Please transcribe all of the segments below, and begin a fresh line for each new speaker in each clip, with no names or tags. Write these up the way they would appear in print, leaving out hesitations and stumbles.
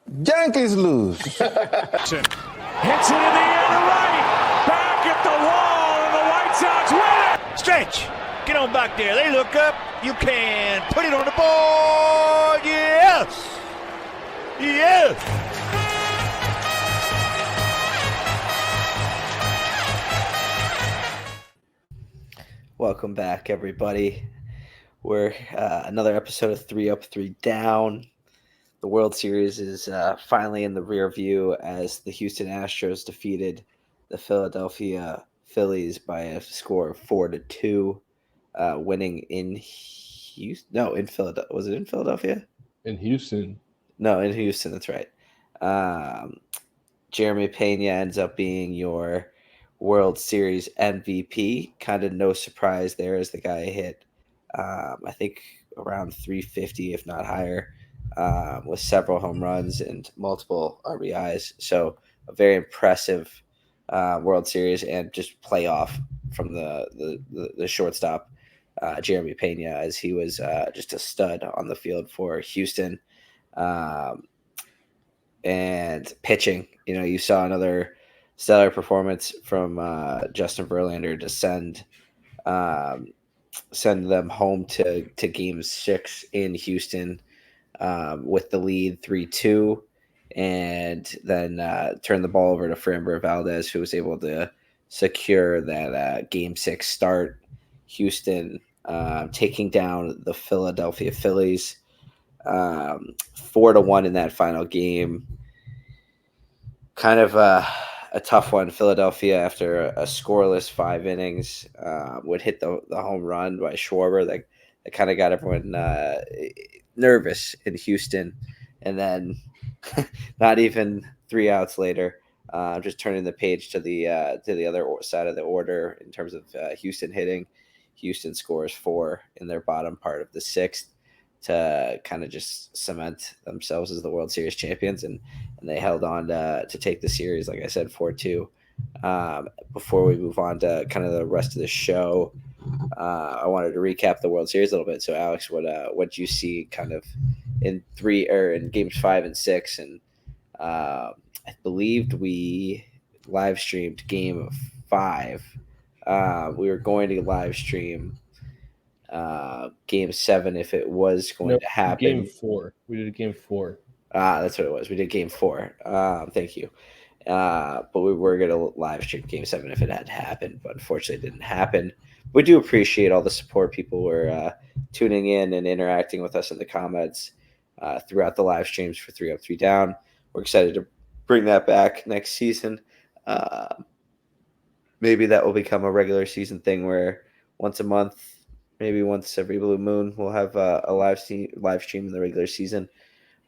Yankees lose.
Hits it in the air to right. Back at the wall, and the White Sox win it.
Stretch, get on back there. They look up. You can put it on the board. Yes. Yes.
Welcome back, everybody. We're another episode of 3 Up, 3 Down. The World Series is finally in the rear view as the Houston Astros defeated the Philadelphia Phillies by a score of 4-2, winning in Houston. No, in Philadelphia. Was it in Philadelphia?
In Houston.
No, in Houston. That's right. Jeremy Pena ends up being your World Series MVP. Kind of no surprise there, as the guy hit, I think, around 350, if not higher, with several home runs and multiple RBIs. So a very impressive World Series and just playoff from the shortstop, Jeremy Pena, as he was just a stud on the field for Houston. And pitching, you saw another stellar performance from Justin Verlander to send them home to Game 6 in Houston with the lead 3-2, and then turn the ball over to Framber Valdez, who was able to secure that Game 6 start. Houston taking down the Philadelphia Phillies 4-1 in that final game. Kind of a tough one. Philadelphia, after a scoreless 5 innings, would hit the home run by Schwarber. That kind of got everyone nervous in Houston. And then not even 3 outs later, just turning the page to the other side of the order in terms of Houston hitting. Houston scores 4 in their bottom part of the 6th to kind of just cement themselves as the World Series champions, and they held on to take the series, like I said, 4-2. Before we move on to kind of the rest of the show, I wanted to recap the World Series a little bit. So, Alex, what you see kind of in games 5 and 6, and I believed we live streamed Game 5. We were going to live stream Game 7 if it was going to happen.
Game 4. We did Game 4.
That's what it was. We did Game 4. Thank you. But we were going to live stream Game 7 if it had happened, but unfortunately it didn't happen. We do appreciate all the support. People were tuning in and interacting with us in the comments throughout the live streams for 3 Up, 3 Down. We're excited to bring that back next season. Maybe that will become a regular season thing where once a month, maybe once every blue moon, we'll have a live stream in the regular season.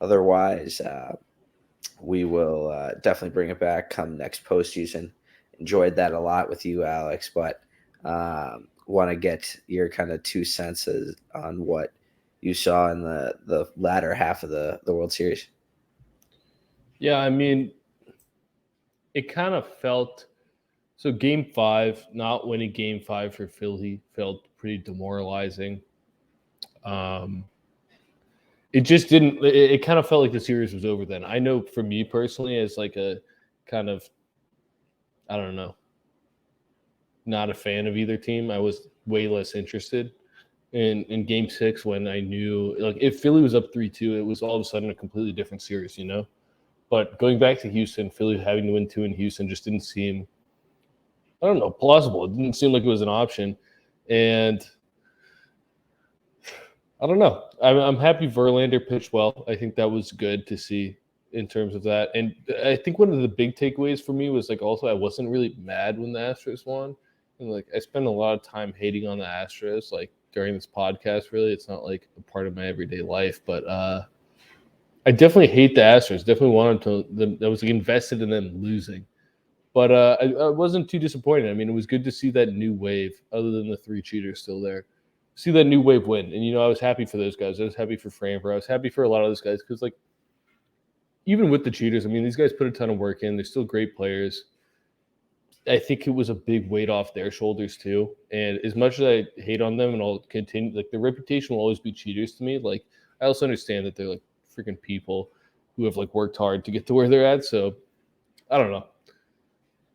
Otherwise, we will definitely bring it back come next postseason. Enjoyed that a lot with you, Alex, but want to get your kind of 2 cents on what you saw in the latter half of the World Series.
Yeah, I mean, it kind of felt – so Game 5, not winning Game 5 for Philly felt pretty demoralizing. It just didn't – it kind of felt like the series was over then. I know for me personally, as like a kind of – I don't know, not a fan of either team, I was way less interested in Game 6 when I knew – like if Philly was up 3-2, it was all of a sudden a completely different series, But going back to Houston, Philly having to win 2 in Houston just didn't seem – I don't know, plausible. It didn't seem like it was an option. And I don't know. I'm happy Verlander pitched well. I think that was good to see in terms of that. And I think one of the big takeaways for me was also I wasn't really mad when the Astros won. And I spend a lot of time hating on the Astros during this podcast, really. It's not like a part of my everyday life. But I definitely hate the Astros. Definitely wanted to – I was invested in them losing. But I wasn't too disappointed. I mean, it was good to see that new wave, other than the 3 cheaters still there, see that new wave win. And, I was happy for those guys. I was happy for Framber. I was happy for a lot of those guys because, even with the cheaters, I mean, these guys put a ton of work in. They're still great players. I think it was a big weight off their shoulders, too. And as much as I hate on them and I'll continue, their reputation will always be cheaters to me. I also understand that they're, freaking people. who have like worked hard to get to where they're at. So I don't know.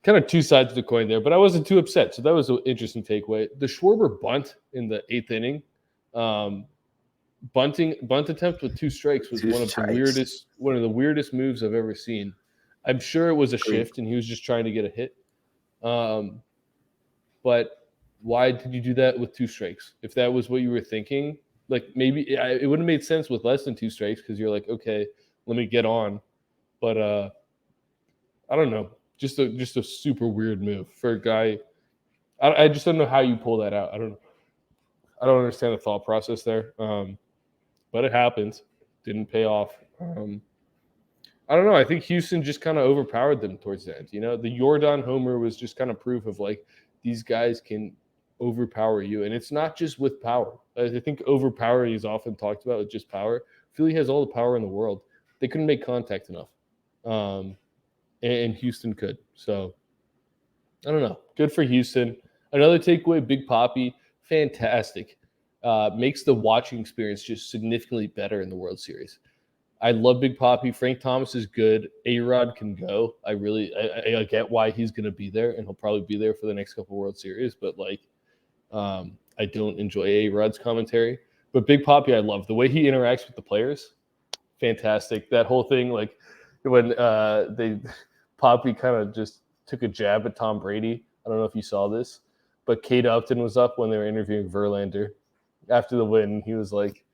Kind of two sides of the coin there, but I wasn't too upset. So that was an interesting takeaway. The Schwarber bunt in the 8th inning, bunt attempt with 2 strikes was one of the weirdest moves I've ever seen. I'm sure it was a shift and he was just trying to get a hit. But why did you do that with 2 strikes? If that was what you were thinking, like maybe it would have made sense with less than 2 strikes because you're like, okay, let me get on. But I don't know. Just a super weird move for a guy. I just don't know how you pull that out. I don't understand the thought process there. But it happens. Didn't pay off. I don't know. I think Houston just kind of overpowered them towards the end. You know, the Yordan homer was just kind of proof of like these guys can overpower you, and it's not just with power. I think overpowering is often talked about with just power. Philly has all the power in the world. They couldn't make contact enough. And Houston could. So, I don't know. Good for Houston. Another takeaway, Big Papi, fantastic. Makes the watching experience just significantly better in the World Series. I love Big Papi. Frank Thomas is good. A-Rod can go. I get why he's going to be there, and he'll probably be there for the next couple World Series. But, I don't enjoy A-Rod's commentary. But Big Papi, I love. The way he interacts with the players, fantastic. That whole thing, like, when Papi kind of just took a jab at Tom Brady. I don't know if you saw this, but Kate Upton was up when they were interviewing Verlander after the win. He was like,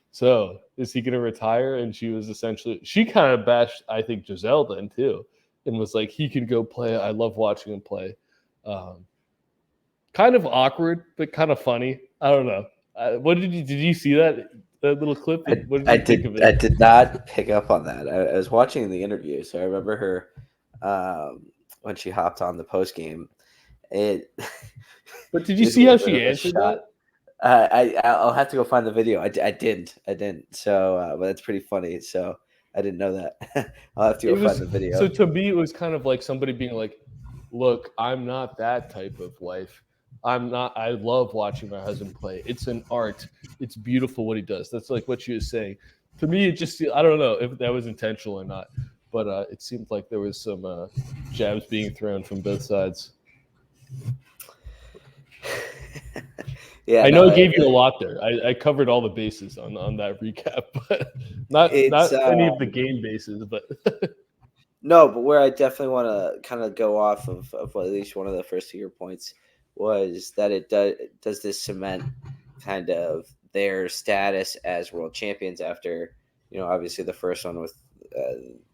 so is he going to retire? And she was she kind of bashed, I think, Giselle then too, and was like, he can go play. I love watching him play. Kind of awkward, but kind of funny. I don't know. What did you see that little clip? What did you think of it?
I did not pick up on that. I was watching the interview, so I remember her when she hopped on the post game.
But did you see how she answered that?
I'll have to go find the video. I didn't. So, but it's pretty funny. So I didn't know that. I'll have to go find the video.
So to me, it was kind of like somebody being like, "Look, I'm not that type of wife. I'm not. I love watching my husband play. It's an art. It's beautiful what he does." That's like what she was saying. To me, it just, I don't know if that was intentional or not, but it seemed like there was some jabs being thrown from both sides.
Yeah,
I know I gave you a lot there. I covered all the bases on that recap, but not any of the game bases. But
no, but where I definitely want to kind of go off of at least one of the first of your points was that it does this cement kind of their status as world champions after, you know, obviously the first one with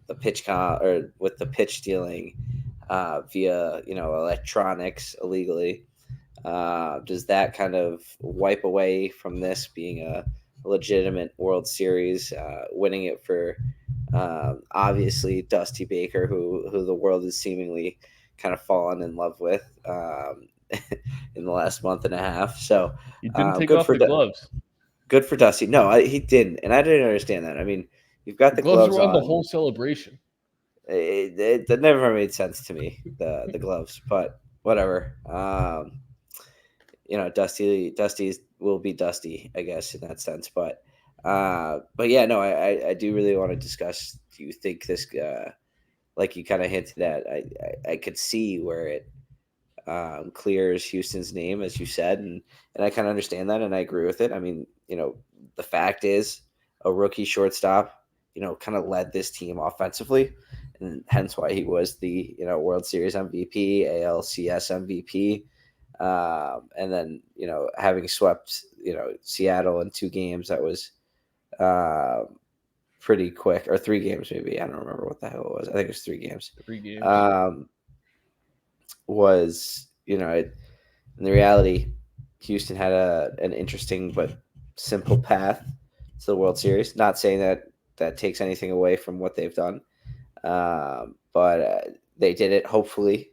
the pitch stealing via, you know, electronics illegally. Does that kind of wipe away from this being a legitimate World Series, winning it for obviously Dusty Baker, who the world has seemingly kind of fallen in love with in the last month and a half? So
he didn't take off the gloves.
Good for Dusty. No, he didn't, and I didn't understand that. I mean, you've got the gloves
were on the whole celebration.
It never made sense to me, the gloves, but whatever. You know, Dusty will be Dusty, I guess, in that sense. But yeah, no, I do really want to discuss. Do you think this, like you kind of hinted at, I could see where it clears Houston's name, as you said, and I kind of understand that, and I agree with it. I mean, you know, the fact is, a rookie shortstop, you know, kind of led this team offensively, and hence why he was the, you know, World Series MVP, ALCS MVP. And then, you know, having swept, you know, Seattle in 2 games, that was pretty quick, or 3 games maybe. I don't remember what the hell it was. I think it was 3 games.
3 games.
Was, you know, in the reality, Houston had an interesting but simple path to the World Series. Not saying that takes anything away from what they've done, but they did it. Hopefully,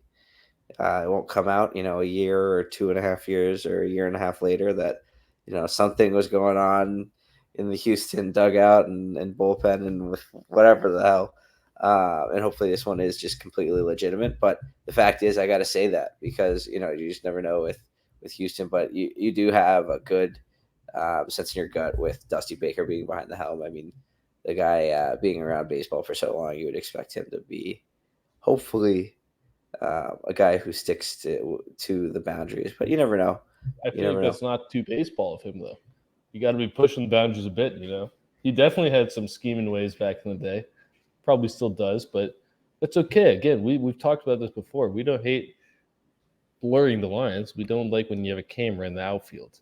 it won't come out, you know, a year or 2.5 years or a year and a half later that, you know, something was going on in the Houston dugout and bullpen and whatever the hell. And hopefully this one is just completely legitimate. But the fact is, I got to say that because, you know, you just never know with Houston. But you do have a good sense in your gut with Dusty Baker being behind the helm. I mean, the guy being around baseball for so long, you would expect him to be hopefully a guy who sticks to the boundaries. But you never know.
I
You
feel
never
like
know.
that's not too baseball of him, though. You got to be pushing the boundaries a bit, He definitely had some scheming ways back in the day. Probably still does, but that's okay. Again, we've talked about this before. We don't hate blurring the lines. We don't like when you have a camera in the outfield.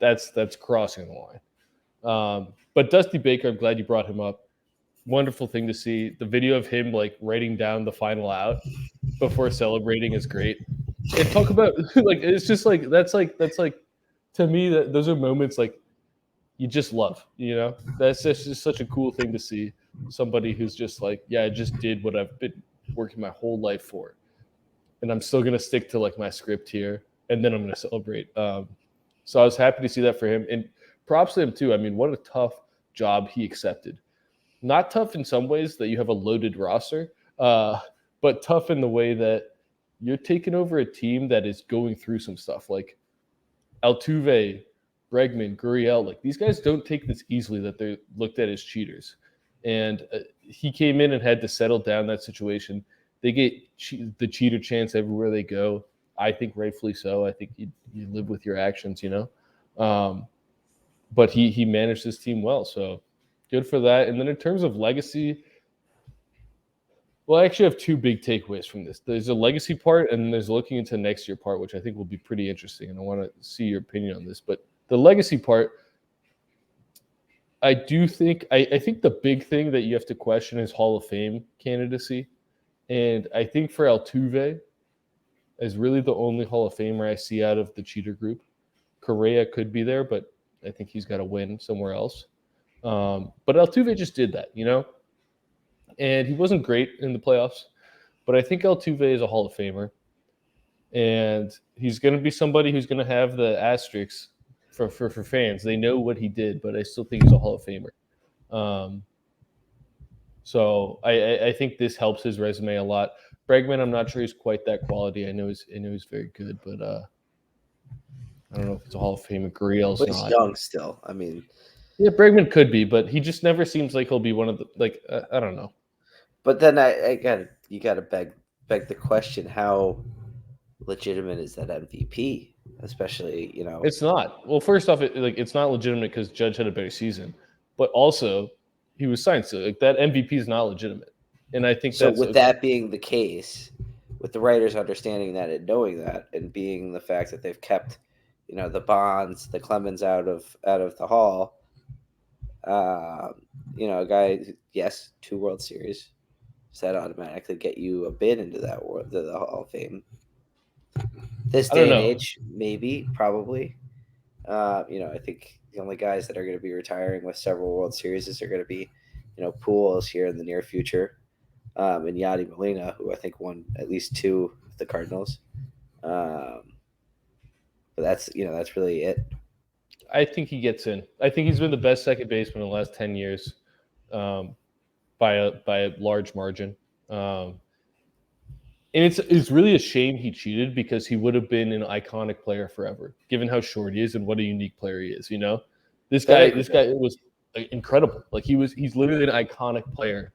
That's crossing the line. But Dusty Baker, I'm glad you brought him up. Wonderful thing to see. The video of him like writing down the final out before celebrating is great. And talk about like it's just like that's like to me that those are moments like you just love, That's just such a cool thing to see. Somebody who's just like, yeah, I just did what I've been working my whole life for, and I'm still gonna stick to like my script here, and then I'm gonna celebrate. So I was happy to see that for him, and props to him too. I mean, what a tough job he accepted. Not tough in some ways that you have a loaded roster, but tough in the way that you're taking over a team that is going through some stuff. Like Altuve, Bregman, Gurriel, like these guys don't take this easily that they're looked at as cheaters. And he came in and had to settle down that situation. They get the cheater chance everywhere they go. I think rightfully so. I think you live with your actions, But he managed his team well, so good for that. And then in terms of legacy, well, I actually have two big takeaways from this. There's a legacy part, and there's looking into next year part, which I think will be pretty interesting. And I want to see your opinion on this. But the legacy part, I think the big thing that you have to question is Hall of Fame candidacy. And I think for Altuve is really the only Hall of Famer I see out of the cheater group. Correa could be there, but I think he's got to win somewhere else. But Altuve just did that, And he wasn't great in the playoffs, but I think Altuve is a Hall of Famer. And he's going to be somebody who's going to have the asterisks for fans. They know what he did, but I still think he's a Hall of Famer. So I think this helps his resume a lot. Bregman, I'm not sure he's quite that quality. I know he's very good, but I don't know if it's a Hall of Famer. Gurriel's
But
not.
he's young still. I mean,
yeah, Bregman could be, but he just never seems like he'll be one of the I don't know.
but then you got to beg the question: how legitimate is that MVP? Especially,
It's not. Well, first off, it's not legitimate because Judge had a better season, but also he was signed, so that MVP is not legitimate. And I think
so.
that's
With that being the case, with the writers understanding that and knowing that, and being the fact that they've kept, the Bonds, the Clemens out of the Hall, a guy, yes, 2 World Series, does that automatically get you a bid into the Hall of Fame? This day and age, maybe, probably. I think the only guys that are going to be retiring with several World Series are going to be, Pujols here in the near future, and Yadi Molina, who I think won at least 2 with the Cardinals. But that's really it.
I think he gets in. I think he's been the best second baseman in the last 10 years, by a large margin. And it's really a shame he cheated because he would have been an iconic player forever, given how short he is and what a unique player he is. This guy was incredible. Like he's literally an iconic player.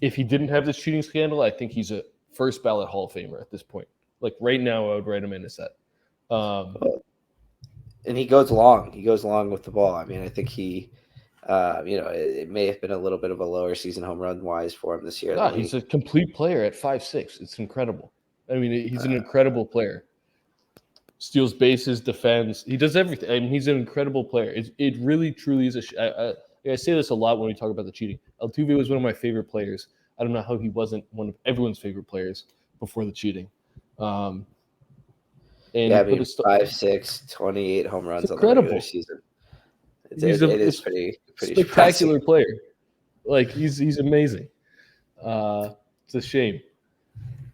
If he didn't have this cheating scandal, I think he's a first ballot Hall of Famer at this point. Like right now, I would write him in as that.
And he goes long. He goes long with the ball. I mean, I think he, it may have been a little bit of a lower season home run wise for him this year.
No, he's a complete player at 5'6". It's incredible. I mean, he's an incredible player. Steals bases, defends. He does everything. I mean, he's an incredible player. It really, truly is I say this a lot when we talk about the cheating. Altuve was one of my favorite players. I don't know how he wasn't one of everyone's favorite players before the cheating. And
yeah, 5'6", 28 home runs on the regular season. It is pretty
spectacular player. Like he's amazing. It's a shame,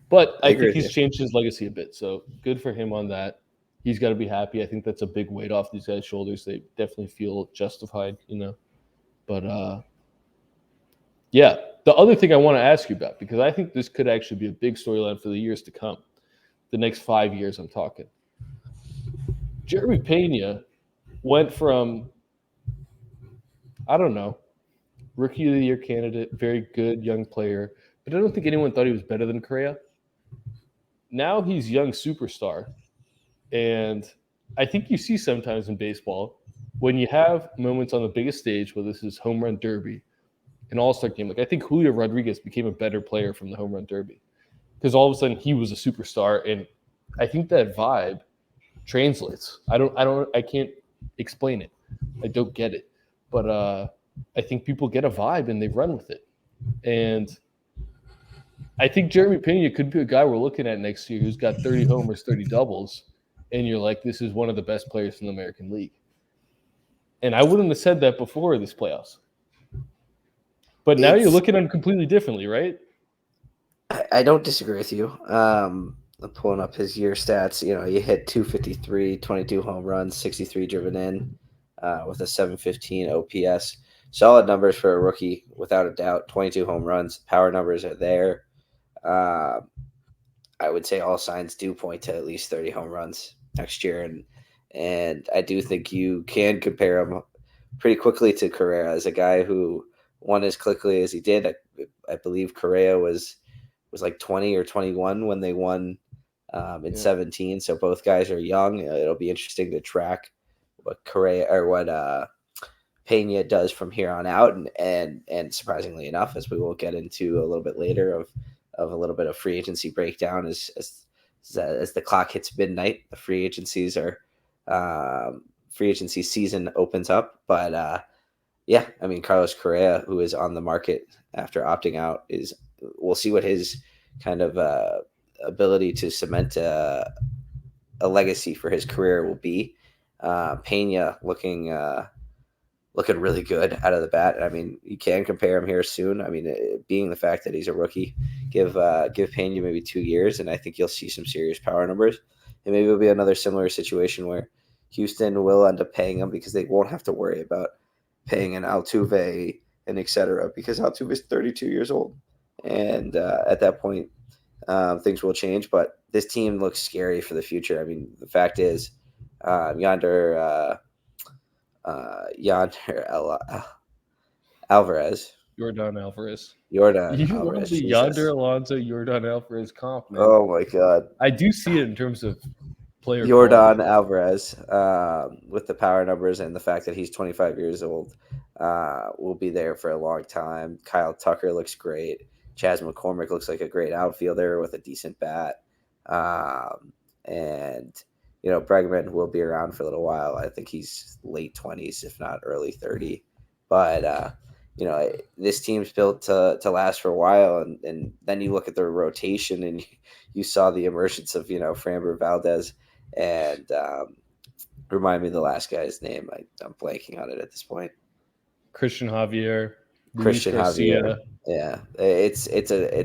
but I think he's changed his legacy a bit. So good for him on that. He's got to be happy. I think that's a big weight off these guys' shoulders. They definitely feel justified, But yeah, the other thing I want to ask you about, because I think this could actually be a big storyline for the years to come. The next 5 years, I'm talking. Jeremy Pena went from, I don't know. Rookie of the Year candidate, very good young player, but I don't think anyone thought he was better than Correa. Now he's young superstar, and I think you see sometimes in baseball when you have moments on the biggest stage, whether this is home run derby, an all-star game. Like I think Julio Rodriguez became a better player from the home run derby because all of a sudden he was a superstar, and I think that vibe translates. I can't explain it. I don't get it, but I think people get a vibe and they run with it, and I think Jeremy Pena could be a guy we're looking at next year who's got 30 homers, 30 doubles, and you're like, this is one of the best players in the American League. And I wouldn't have said that before this playoffs. But now you're looking at him completely differently, right?
I don't disagree with you. I'm pulling up his year stats. You know, he hit 253, 22 home runs, 63 driven in with a 715 OPS. Solid numbers for a rookie, without a doubt. 22 home runs. Power numbers are there. I would say all signs do point to at least 30 home runs next year. And I do think you can compare him pretty quickly to Correa as a guy who won as quickly as he did. I believe Correa was like 20 or 21 when they won in 17. So both guys are young. It'll be interesting to track what Correa or what Pena does from here on out. And surprisingly enough, as we will get into a little bit later of a little bit of free agency breakdown as the clock hits midnight, the free agencies are free agency season opens up. But yeah, I mean, Carlos Correa, who is on the market after opting out, we'll see what his kind of ability to cement a legacy for his career will be. Pena looking really good out of the bat. I mean, you can compare him here soon. I mean, being the fact that he's a rookie, give Pena maybe 2 years, and I think you'll see some serious power numbers. And maybe it'll be another similar situation where Houston will end up paying him because they won't have to worry about paying an Altuve and et cetera, because Altuve is 32 years old. And at that point, things will change. But this team looks scary for the future. I mean, the fact is, Yonder Alvarez.
Yordan Alvarez.
Alvarez.
The Yonder Alonso Yordan Alvarez comp, man.
Oh my God.
I do see it in terms of player.
Yordan Alvarez, with the power numbers and the fact that he's 25 years old, will be there for a long time. Kyle Tucker looks great. Chas McCormick looks like a great outfielder with a decent bat. And you know, Bregman will be around for a little while. I think he's late 20s, if not early 30. But, you know, this team's built to last for a while. And then you look at their rotation and you saw the emergence of, you know, Framber Valdez and remind me of the last guy's name. I'm blanking on it at this point.
Christian Javier.
Yeah, it's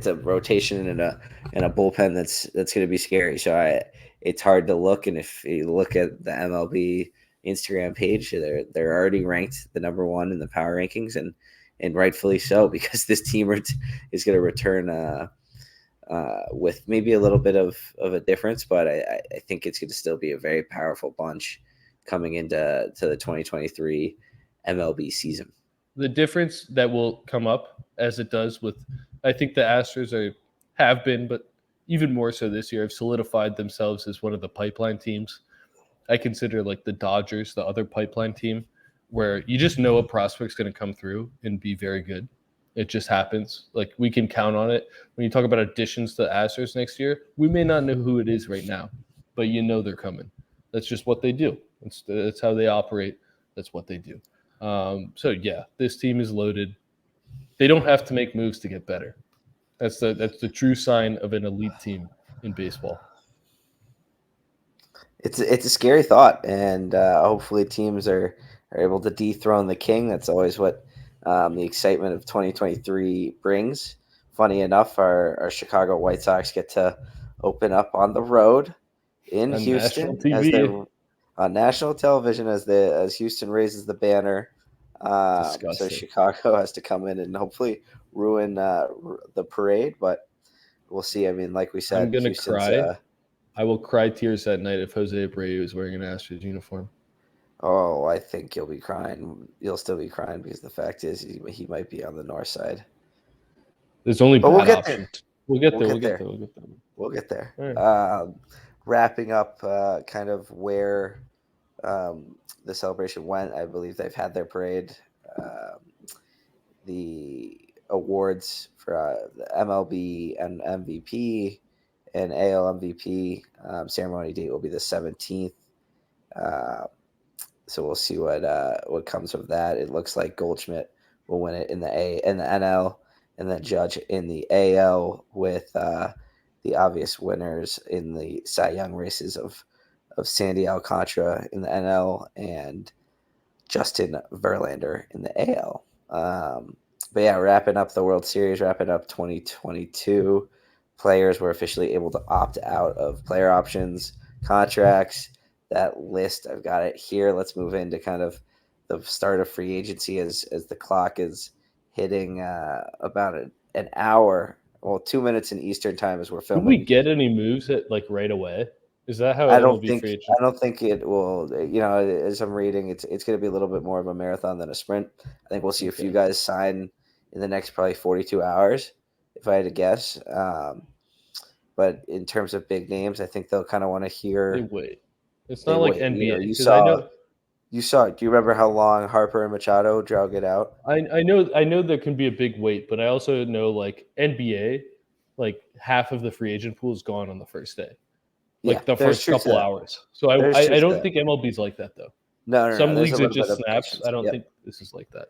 a rotation and a bullpen that's going to be scary. So it's hard to look, and if you look at the MLB Instagram page, they're already ranked the number one in the power rankings, and rightfully so, because this team is going to return with maybe a little bit of a difference, but I think it's going to still be a very powerful bunch coming into the 2023 MLB season.
The difference that will come up as it does with, I think the Astros have been, but even more so this year, have solidified themselves as one of the pipeline teams. I consider like the Dodgers, the other pipeline team, where you just know a prospect's going to come through and be very good. It just happens. Like we can count on it. When you talk about additions to the Astros next year, we may not know who it is right now, but you know they're coming. That's just what they do. That's how they operate. That's what they do. So yeah, this team is loaded. They don't have to make moves to get better. That's the true sign of an elite team in baseball.
It's a scary thought, and hopefully teams are able to dethrone the king. That's always what the excitement of 2023 brings. Funny enough, our Chicago White Sox get to open up on the road in Houston on national television as Houston raises the banner. So Chicago has to come in and hopefully ruin the parade, but we'll see. I mean, like we said,
I'm gonna cry. I will cry tears that night if Jose Abreu is wearing an Astros uniform.
Oh, I think you'll be crying. You'll still be crying because the fact is he might be on the north side.
There's only
But we'll
bad
get there.
options. We'll get
We'll
there.
get
We'll get
there.
there. We'll get there.
We'll get there.
All right.
Wrapping up kind of where the celebration went. I believe they've had their parade. Um, the awards for the MLB and MVP and AL MVP ceremony date will be the 17th. So we'll see what comes of that. It looks like Goldschmidt will win it in the NL, and then Judge in the AL with the obvious winners in the Cy Young races of Sandy Alcantara in the NL and Justin Verlander in the AL. But yeah, wrapping up the World Series, wrapping up 2022. Players were officially able to opt out of player options contracts. That list, I've got it here. Let's move into kind of the start of free agency as the clock is hitting about an hour. Well, 2 minutes in Eastern time as we're
Did
filming.
we get any moves at like right away? Is that how
I don't
MLB
think
free agent?
I don't think it will. As I'm reading, it's going to be a little bit more of a marathon than a sprint. I think we'll see a few
Okay.
guys sign in the next probably 42 hours, if I had to guess. But in terms of big names, I think they'll kind of want to
They
hear.
wait. It's
They
not like
wait.
NBA
You
because I
saw.
know
You saw. Do you remember how long Harper and Machado drug it out?
I know there can be a big wait, but I also know like NBA, like half of the free agent pool is gone on the first day,
Yeah,
like the
there's
first
truth to
couple
that.
hours. So
There's
I
truth to
don't
that.
think MLB's like that though.
No, no, no.
Some
There's a
leagues it
little bit
just
of
snaps.
patience.
I don't
Yep.
think this is like that.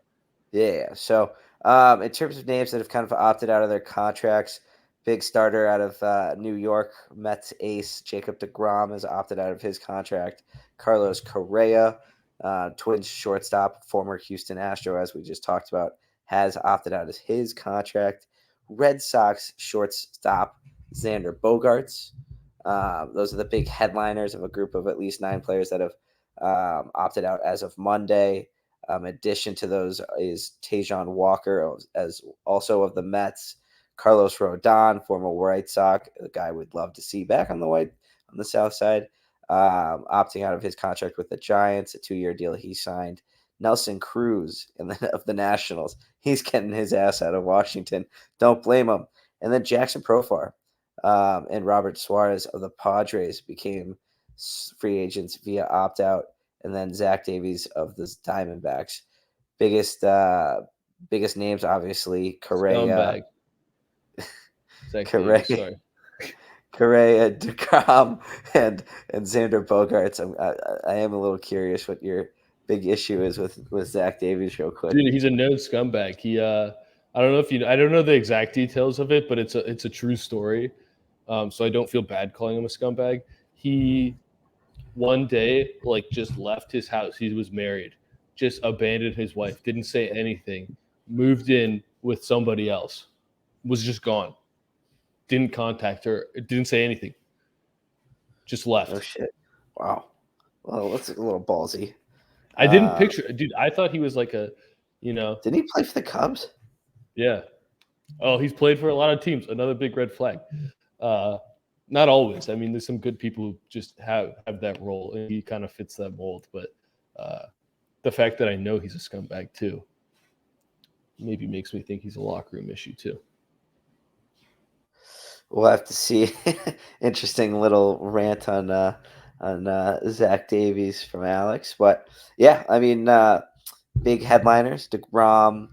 Yeah. So, in terms of names that have kind of opted out of their contracts, big starter out of New York, Mets ace Jacob DeGrom has opted out of his contract. Carlos Correa, Twins shortstop, former Houston Astro, as we just talked about, has opted out of his contract. Red Sox shortstop Xander Bogaerts. Those are the big headliners of a group of at least 9 players that have opted out as of Monday. Addition to those is Tajon Walker, as also of the Mets. Carlos Rodon, former White Sox, a guy we'd love to see back on the South Side, opting out of his contract with the Giants, a 2-year deal he signed. Nelson Cruz of the Nationals, he's getting his ass out of Washington. Don't blame him. And then Jackson Profar and Robert Suarez of the Padres became free agents via opt out, and then Zach Davies of the Diamondbacks. Biggest names, obviously, Correa,
Scumbag. Zach Davies,
Correa,
sorry.
Correa, DeGrom, and Xander Bogaerts. I am a little curious what your big issue is with Zach Davies, real quick.
Dude, he's a known scumbag. I don't know if I don't know the exact details of it, but it's a true story. So I don't feel bad calling him a scumbag. He one day like just left his house. He was married, just abandoned his wife, didn't say anything, moved in with somebody else, was just gone, didn't contact her, didn't say anything, just left.
Oh shit! Wow. Well, that's a little ballsy.
I didn't picture, dude. I thought he was like
Didn't he play for the Cubs?
yeah. Oh, he's played for a lot of teams. Another big red flag. Not always. I mean, there's some good people who just have that role, and he kind of fits that mold. But the fact that I know he's a scumbag too maybe makes me think he's a locker room issue too.
We'll have to see. Interesting little rant on Zach Davies from Alex, but yeah, I mean, big headliners: DeGrom,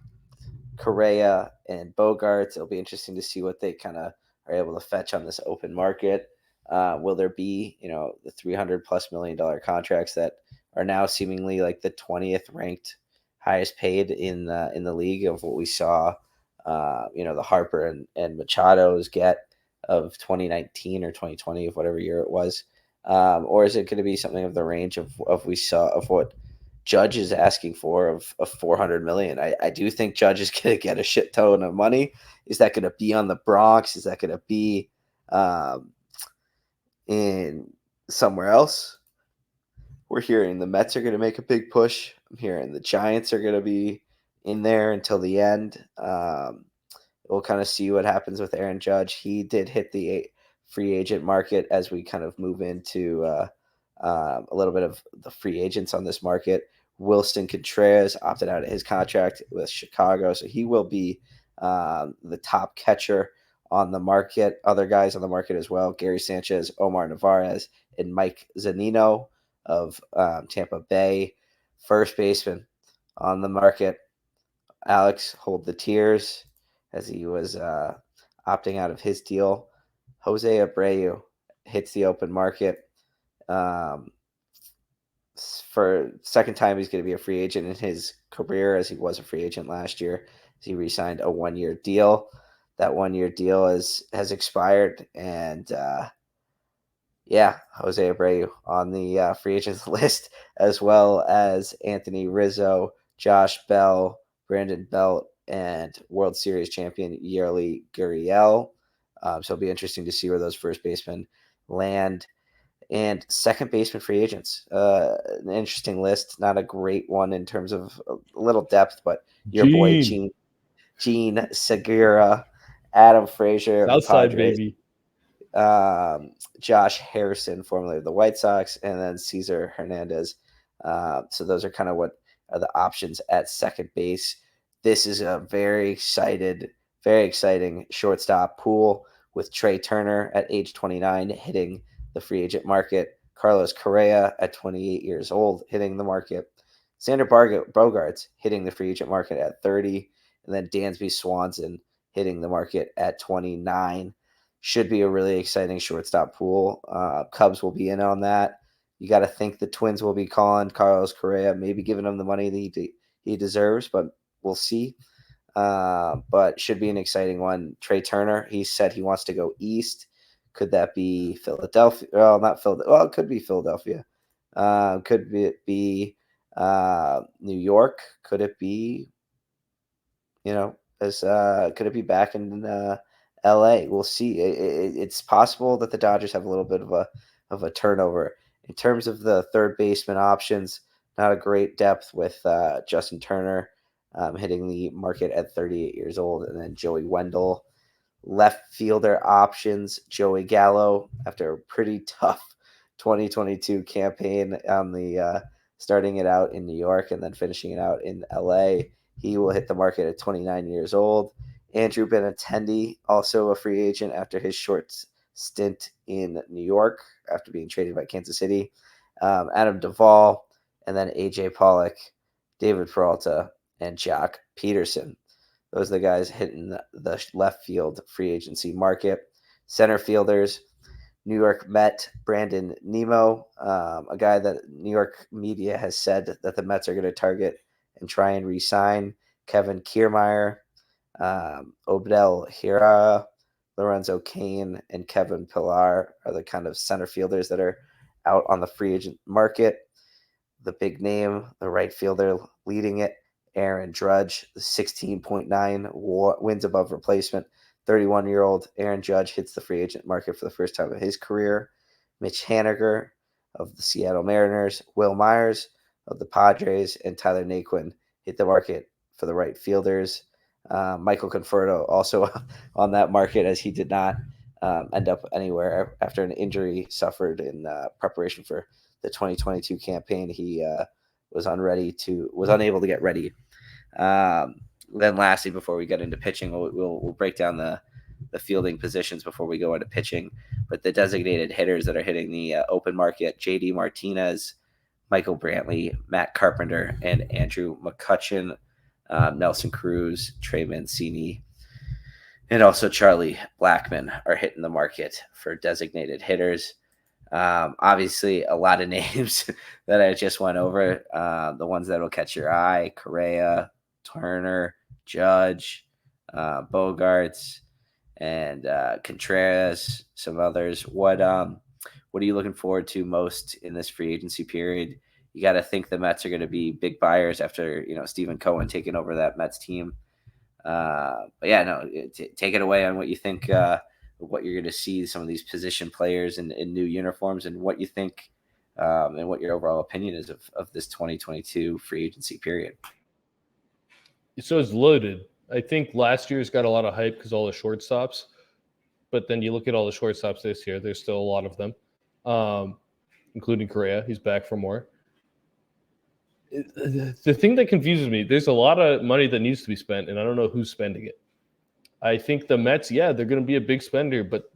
Correa, and Bogaerts. It'll be interesting to see what they kind of are able to fetch on this open market. Will there be, the $300+ million contracts that are now seemingly like the 20th ranked highest paid in the league of what we saw, the Harper and Machado's get of 2019 or 2020 of whatever year it was, or is it going to be something of the range of what Judge is asking for of $400 million? I do think Judge is going to get a shit ton of money. Is that going to be on the Bronx? Is that going to be in somewhere else? We're hearing the Mets are going to make a big push. I'm hearing the Giants are going to be in there until the end. We'll kind of see what happens with Aaron Judge. He did hit the free agent market as we kind of move into a little bit of the free agents on this market. Wilson Contreras opted out of his contract with Chicago, so he will be the top catcher on the market. Other guys on the market as well: Gary Sanchez, Omar Narvaez, and Mike Zunino of Tampa Bay. First baseman on the market: Alex Hold the Tears, as he was opting out of his deal. Jose Abreu hits the open market. For second time, he's going to be a free agent in his career, as he was a free agent last year. He re-signed a 1-year deal. That 1-year deal has expired, and Jose Abreu on the free agents list, as well as Anthony Rizzo, Josh Bell, Brandon Belt, and World Series champion Yerly Gurriel. So it'll be interesting to see where those first basemen land. And second baseman free agents, an interesting list. Not a great one in terms of a little depth, but your boy Gene Segura, Adam Frazier, of the
Southside
Padres,
baby.
Josh Harrison, formerly of the White Sox, and then Cesar Hernandez. So those are kind of what are the options at second base. This is a very exciting shortstop pool with Trey Turner at age 29 hitting the free agent market. Carlos Correa at 28 years old hitting the market. Xander Bogaerts hitting the free agent market at 30. And then Dansby Swanson hitting the market at 29. Should be a really exciting shortstop pool. Cubs will be in on that. You got to think the Twins will be calling Carlos Correa, maybe giving him the money that he deserves, but we'll see. But should be an exciting one. Trey Turner, he said he wants to go east. Could that be Philadelphia? Well, not Philadelphia. Well, it could be Philadelphia. Could be New York? Could it be, could it be back in LA? We'll see. It's possible that the Dodgers have a little bit of a turnover. In terms of the third baseman options, not a great depth with Justin Turner hitting the market at 38 years old, and then Joey Wendell. Left fielder options: Joey Gallo, after a pretty tough 2022 campaign on the starting it out in New York and then finishing it out in LA. He will hit the market at 29 years old. Andrew Benintendi, also a free agent after his short stint in New York after being traded by Kansas City. Adam Duvall, and then AJ Pollock, David Peralta, and Jock Peterson. Those are the guys hitting the left field free agency market. Center fielders: New York Met Brandon Nimmo, a guy that New York media has said that the Mets are going to target and try and re-sign. Kevin Kiermaier, Obdel Hira, Lorenzo Cain, and Kevin Pillar are the kind of center fielders that are out on the free agent market. The big name, the right fielder leading it, Aaron Judge, 16.9 wins above replacement. 31-year-old Aaron Judge hits the free agent market for the first time of his career. Mitch Haniger of the Seattle Mariners, Will Myers of the Padres, and Tyler Naquin hit the market for the right fielders. Michael Conforto also on that market, as he did not end up anywhere after an injury suffered in preparation for the 2022 campaign. He was unable to get ready. Then lastly, before we get into pitching, we'll break down the fielding positions before we go into pitching. But the designated hitters that are hitting the open market: JD Martinez, Michael Brantley, Matt Carpenter, and Andrew McCutchen. Nelson Cruz, Trey Mancini, and also Charlie Blackmon are hitting the market for designated hitters. Obviously, a lot of names that I just went over. The ones that will catch your eye: Correa, Turner, Judge, Bogaerts, and Contreras, some others. What are you looking forward to most in this free agency period? You got to think the Mets are going to be big buyers after Stephen Cohen taking over that Mets team. Take it away on what you think. What you're going to see some of these position players in new uniforms, and what you think, and what your overall opinion is of this 2022 free agency period.
So it's loaded. I think last year's got a lot of hype because all the shortstops, but then you look at all the shortstops this year, there's still a lot of them. including Correa. He's back for more. The thing that confuses me, there's a lot of money that needs to be spent, and I don't know who's spending it. I think the Mets, they're going to be a big spender, but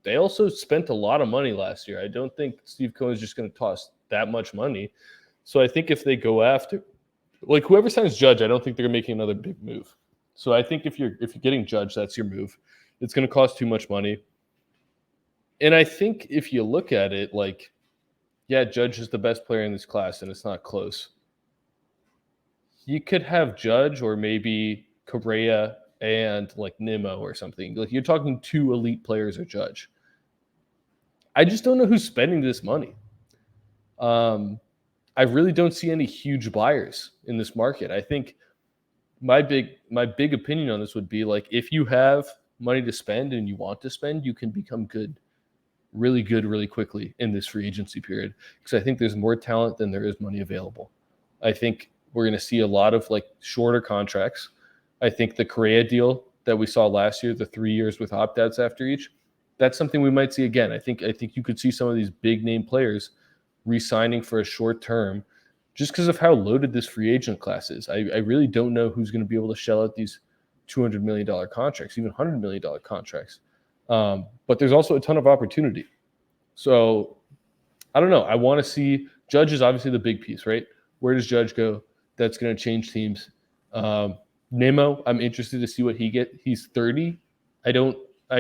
they also spent a lot of money last year. I don't think Steve Cohen is just going to toss that much money. So I think if they go after, like whoever signs Judge, I don't think they're making another big move. So I think if you're getting Judge, that's your move. It's going to cost too much money. And I think if you look at it, like, Judge is the best player in this class, and it's not close. You could have Judge or maybe Correa and like Nimmo or something. Like you're talking 2 elite players or Judge. I just don't know who's spending this money. I really don't see any huge buyers in this market. I think my big opinion on this would be like if you have money to spend and you want to spend, you can become really good, really quickly in this free agency period. Because I think there's more talent than there is money available. I think we're going to see a lot of like shorter contracts. I think the Correa deal that we saw last year, the 3 years with opt-outs after each, that's something we might see again. I think you could see some of these big name players re-signing for a short term just because of how loaded this free agent class is. I really don't know who's going to be able to shell out these $200 million contracts, even $100 million contracts. But there's also a ton of opportunity. So I don't know. I want to see Judge is obviously the big piece, right? Where does Judge go? That's going to change teams. Nimmo, I'm interested to see what he gets. He's 30. I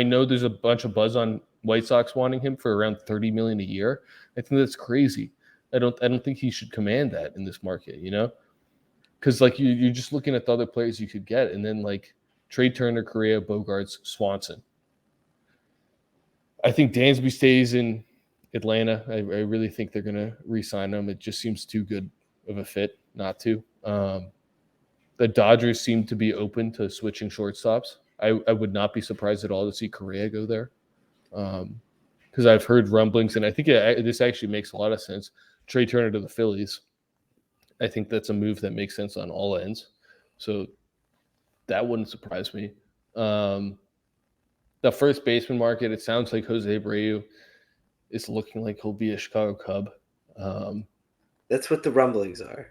know there's a bunch of buzz on White Sox wanting him for around $30 million a year. I think that's crazy. I don't think he should command that in this market, because like you're just looking at the other players you could get, and then like Trey Turner, Correa, Bogarts, Swanson. I think Dansby stays in Atlanta. I really think they're going to re-sign him. It just seems too good of a fit not to. The Dodgers seem to be open to switching shortstops. I would not be surprised at all to see Correa go there, because I've heard rumblings, and I think this actually makes a lot of sense. Trey Turner to the Phillies. I think that's a move that makes sense on all ends. So that wouldn't surprise me. The first baseman market, it sounds like Jose Abreu is looking like he'll be a Chicago Cub.
That's what the rumblings are.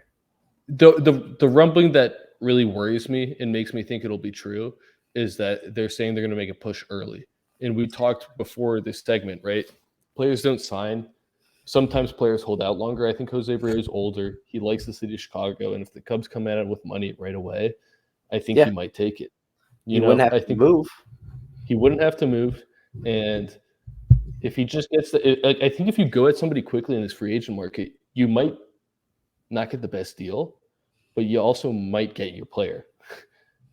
The rumbling that really worries me and makes me think it'll be true is that they're saying they're going to make a push early. And we talked before this segment, right? Players don't sign. Sometimes players hold out longer. I think Jose Abreu is older. He likes the city of Chicago. And if the Cubs come at it with money right away, I think he might take it.
He wouldn't have to move.
He wouldn't have to move. And if he just gets I think if you go at somebody quickly in this free agent market, you might not get the best deal, but you also might get your player.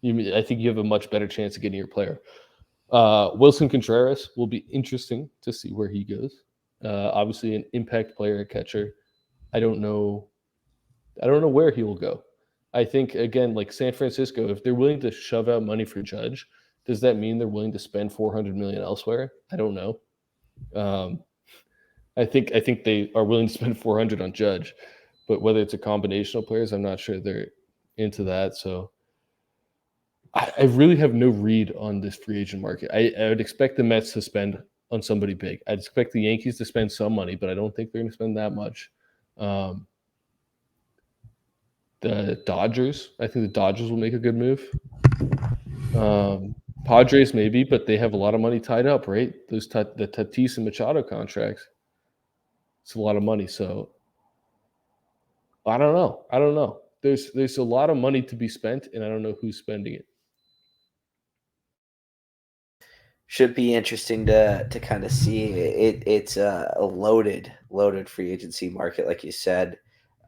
I think you have a much better chance of getting your player. Wilson Contreras will be interesting to see where he goes. Obviously an impact player, a catcher. I don't know where he will go. I think, again, like San Francisco, if they're willing to shove out money for Judge, does that mean they're willing to spend $400 million elsewhere? I don't know. I think they are willing to spend $400 on Judge, but whether it's a combination of players, I'm not sure they're into that. So I really have no read on this free agent market. I would expect the Mets to spend on somebody big. I'd expect the Yankees to spend some money, but I don't think they're going to spend that much. The Dodgers, I think the Dodgers will make a good move. Padres maybe, but they have a lot of money tied up, right? The Tatis and Machado contracts. It's a lot of money. So I don't know. There's a lot of money to be spent, and I don't know who's spending it.
Should be interesting to kind of see. It's a loaded free agency market, like you said.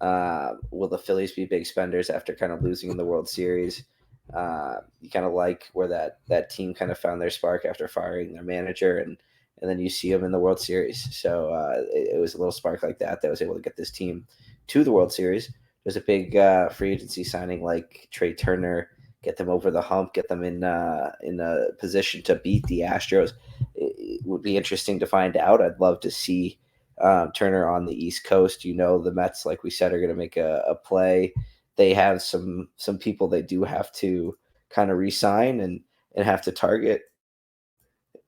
Will the Phillies be big spenders after kind of losing in the World Series? You kind of like where that team kind of found their spark after firing their manager, and then you see them in the World Series. So it was a little spark like that was able to get this team to the World Series. There's a big free agency signing like Trey Turner, get them over the hump, get them in a position to beat the Astros. It would be interesting to find out. I'd love to see Turner on the East Coast. The Mets, like we said, are going to make a play. They have some people they do have to kind of re-sign and have to target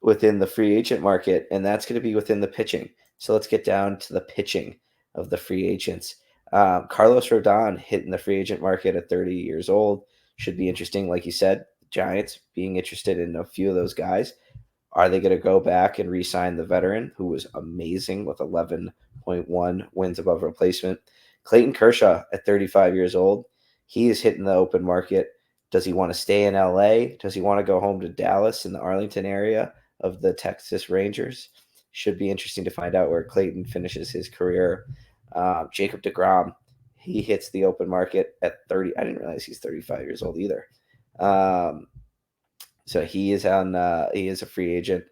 within the free agent market, and that's going to be within the pitching. So let's get down to the pitching of the free agents. Carlos Rodon hitting the free agent market at 30 years old. Should be interesting. Like you said, Giants being interested in a few of those guys. Are they going to go back and re-sign the veteran who was amazing with 11.1 wins above replacement? Clayton Kershaw at 35 years old. He is hitting the open market. Does he want to stay in LA? Does he want to go home to Dallas in the Arlington area of the Texas Rangers? Should be interesting to find out where Clayton finishes his career. Jacob deGrom, he hits the open market at 30. I didn't realize he's 35 years old either. So he is a free agent.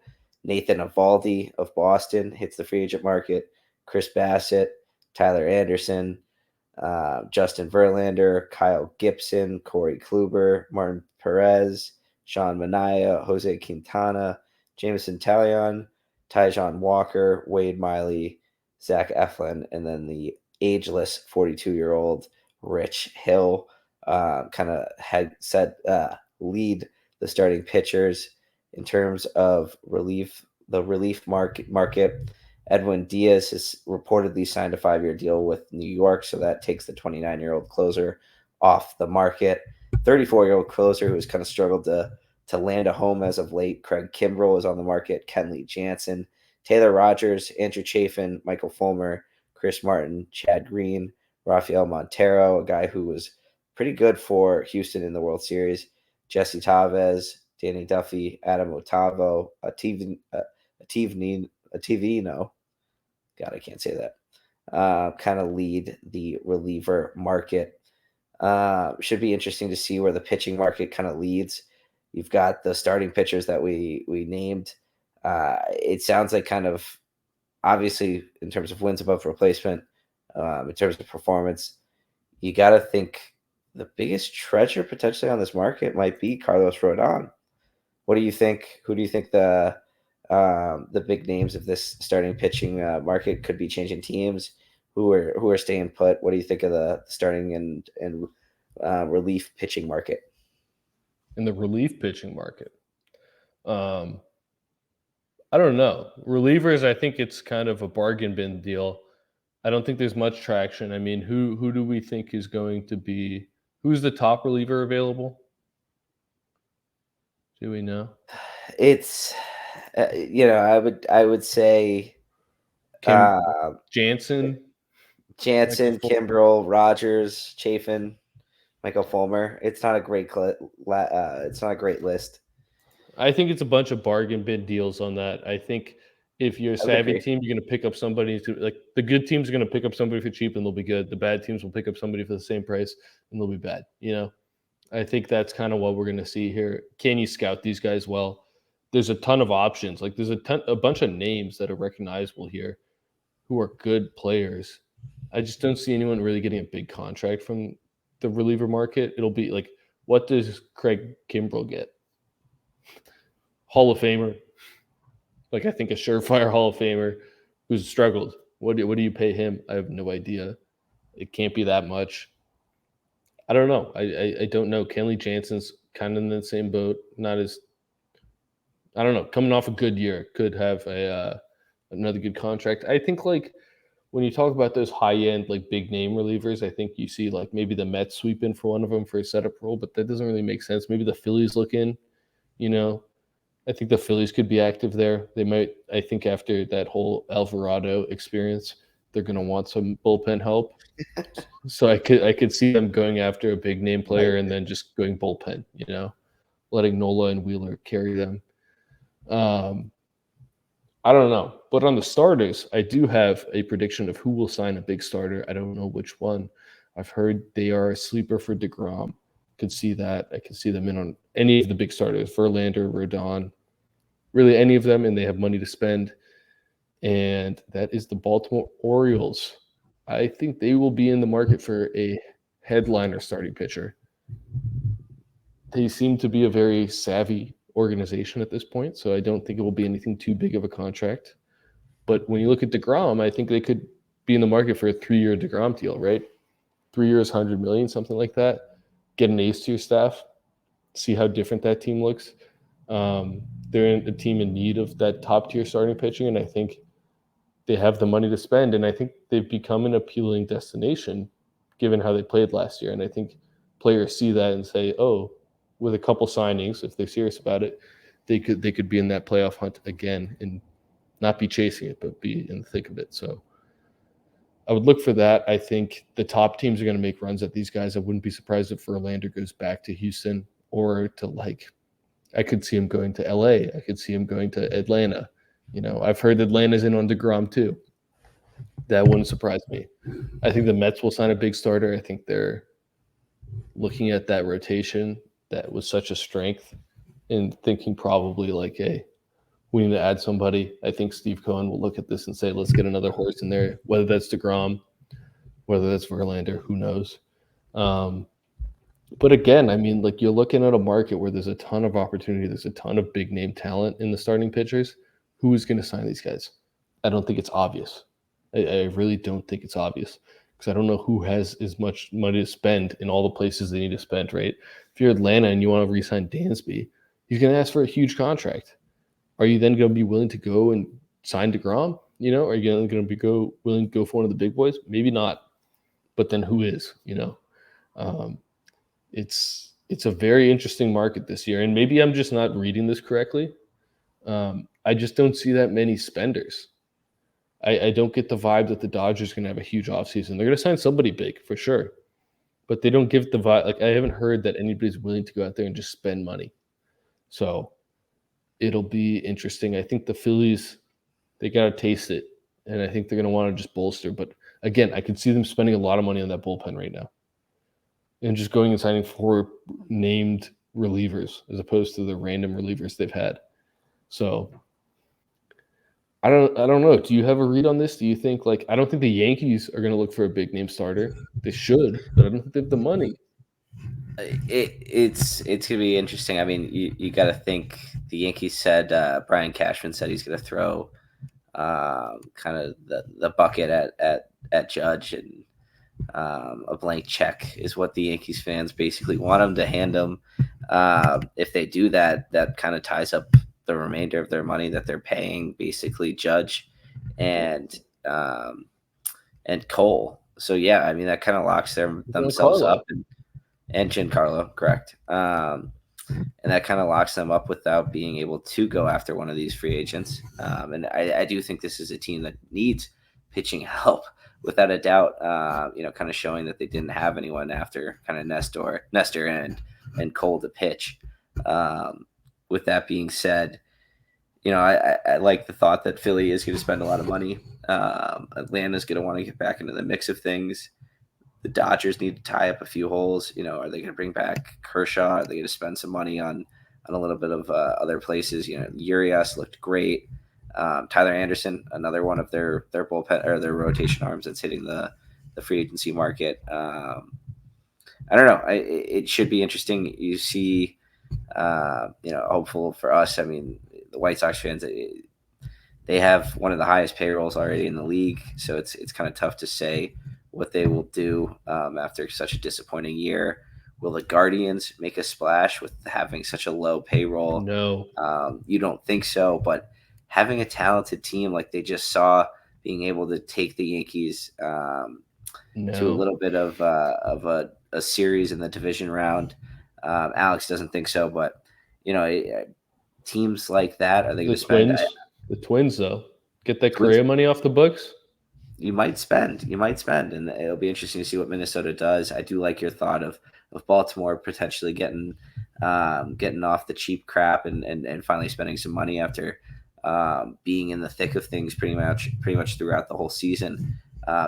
Nathan Eovaldi of Boston hits the free agent market. Chris Bassett, Tyler Anderson, Justin Verlander, Kyle Gibson, Corey Kluber, Martin Perez, Sean Manaea, Jose Quintana, Jameson Taillon, Taijuan Walker, Wade Miley, Zach Eflin, and then the ageless 42-year-old Rich Hill kind of had said lead the starting pitchers in terms of the relief market. Edwin Diaz has reportedly signed a 5-year deal with New York, so that takes the 29-year-old closer off the market. 34-year-old closer who has kind of struggled to land a home as of late. Craig Kimbrell is on the market. Kenley Jansen, Taylor Rogers, Andrew Chafin, Michael Fulmer, Chris Martin, Chad Green, Rafael Montero, a guy who was pretty good for Houston in the World Series, Jesse Chavez, Danny Duffy, Adam Otavo, Ativino. God, I can't say that. Kind of lead the reliever market. Should be interesting to see where the pitching market kind of leads. You've got the starting pitchers that we named. It sounds like kind of obviously in terms of wins above replacement, in terms of performance, you got to think the biggest treasure potentially on this market might be Carlos Rodon. What do you think? Who do you think the big names of this starting pitching market could be changing teams? Who are staying put? What do you think of the starting and relief pitching market?
In the relief pitching market, I don't know. Relievers, I think it's kind of a bargain bin deal. I don't think there's much traction. I mean, who do we think is going to be? Who's the top reliever available? Do we know?
It's I would say
Jansen,
Kimbrel, Rogers, Chafin, Michael Fulmer. It's not a great list.
I think it's a bunch of bargain bin deals on that. I think if you're a savvy team, you're going to pick up somebody like the good teams are going to pick up somebody for cheap and they'll be good. The bad teams will pick up somebody for the same price and they'll be bad. I think that's kind of what we're going to see here. Can you scout these guys well? There's a ton of options. Like there's a bunch of names that are recognizable here who are good players. I just don't see anyone really getting a big contract from the reliever market. It'll be like, what does Craig Kimbrell get? Hall of Famer. Like I think a surefire Hall of Famer who's struggled. What do you pay him? I have no idea. It can't be that much. I don't know. I don't know. Kenley Jansen's kind of in the same boat. Not as, I don't know. Coming off a good year, could have another good contract. I think like when you talk about those high end like big name relievers, I think you see like maybe the Mets sweep in for one of them for a setup role, but that doesn't really make sense. Maybe the Phillies look in. I think the Phillies could be active there. They might. I think after that whole Alvarado experience, they're going to want some bullpen help. So I could see them going after a big name player and then just going bullpen, letting Nola and Wheeler carry them. I don't know. But on the starters, I do have a prediction of who will sign a big starter. I don't know which one. I've heard they are a sleeper for DeGrom. Could see that. I could see them in on any of the big starters, Verlander, Rodon, really any of them, and they have money to spend. And that is the Baltimore Orioles. I think they will be in the market for a headliner starting pitcher. They seem to be a very savvy organization at this point, so I don't think it will be anything too big of a contract. But when you look at DeGrom, I think they could be in the market for a 3-year DeGrom deal, right? 3 years, $100 million, something like that. Get an ace to your staff. See how different that team looks. They're a team in need of that top-tier starting pitching, and I think they have the money to spend, and I think they've become an appealing destination given how they played last year. And I think players see that and say, oh, with a couple signings, if they're serious about it, they could be in that playoff hunt again and not be chasing it, but be in the thick of it. So I would look for that. I think the top teams are going to make runs at these guys. I wouldn't be surprised if Verlander goes back to Houston or to I could see him going to LA. I could see him going to Atlanta. I've heard Atlanta's in on DeGrom too. That wouldn't surprise me. I think the Mets will sign a big starter. I think they're looking at that rotation that was such a strength and thinking probably hey, we need to add somebody. I think Steve Cohen will look at this and say, let's get another horse in there, whether that's DeGrom, whether that's Verlander, who knows. But again, I mean, you're looking at a market where there's a ton of opportunity. There's a ton of big name talent in the starting pitchers. Who is going to sign these guys? I don't think it's obvious. I really don't think it's obvious because I don't know who has as much money to spend in all the places they need to spend, right? If you're Atlanta and you want to re-sign Dansby, he's going to ask for a huge contract. Are you then going to be willing to go and sign DeGrom? Are you going to be willing to go for one of the big boys? Maybe not. But then who is? It's a very interesting market this year, and maybe I'm just not reading this correctly. I just don't see that many spenders. I don't get the vibe that the Dodgers are going to have a huge offseason. They're going to sign somebody big for sure, but they don't give the vibe. I haven't heard that anybody's willing to go out there and just spend money. So it'll be interesting. I think the Phillies, they got to taste it, and I think they're going to want to just bolster. But again, I can see them spending a lot of money on that bullpen right now and just going and signing 4 named relievers as opposed to the random relievers they've had. So I don't know. Do you have a read on this? Do you think I don't think the Yankees are going to look for a big name starter. They should, but I don't think they have the money.
It's going to be interesting. I mean, you got to think the Yankees said Brian Cashman said he's going to throw kind of the bucket at Judge, and a blank check is what the Yankees fans basically want him to hand them. If they do that, that kind of ties up the remainder of their money that they're paying basically Judge and Cole. So yeah, I mean that kind of locks themselves up and Giancarlo, correct. And that kind of locks them up without being able to go after one of these free agents. And I do think this is a team that needs pitching help without a doubt. Kind of showing that they didn't have anyone after kind of Nestor and Cole to pitch. With that being said, I like the thought that Philly is going to spend a lot of money. Atlanta's going to want to get back into the mix of things. The Dodgers need to tie up a few holes. Are they going to bring back Kershaw? Are they going to spend some money on a little bit of other places? Urias looked great. Tyler Anderson, another one of their bullpen or their rotation arms that's hitting the free agency market. I don't know. It should be interesting. You see, hopeful for us. I mean, the White Sox fans, they have one of the highest payrolls already in the league, so it's kind of tough to say what they will do after such a disappointing year. Will the Guardians make a splash with having such a low payroll?
No.
You don't think so, but having a talented team like they just saw, being able to take the Yankees to a little bit of a series in the division round. Alex doesn't think so, but teams like that, are they going to spend?
The Twins, though, get that Correa money off the books.
You might spend, and it'll be interesting to see what Minnesota does. I do like your thought of Baltimore potentially getting off the cheap crap and finally spending some money after being in the thick of things pretty much throughout the whole season,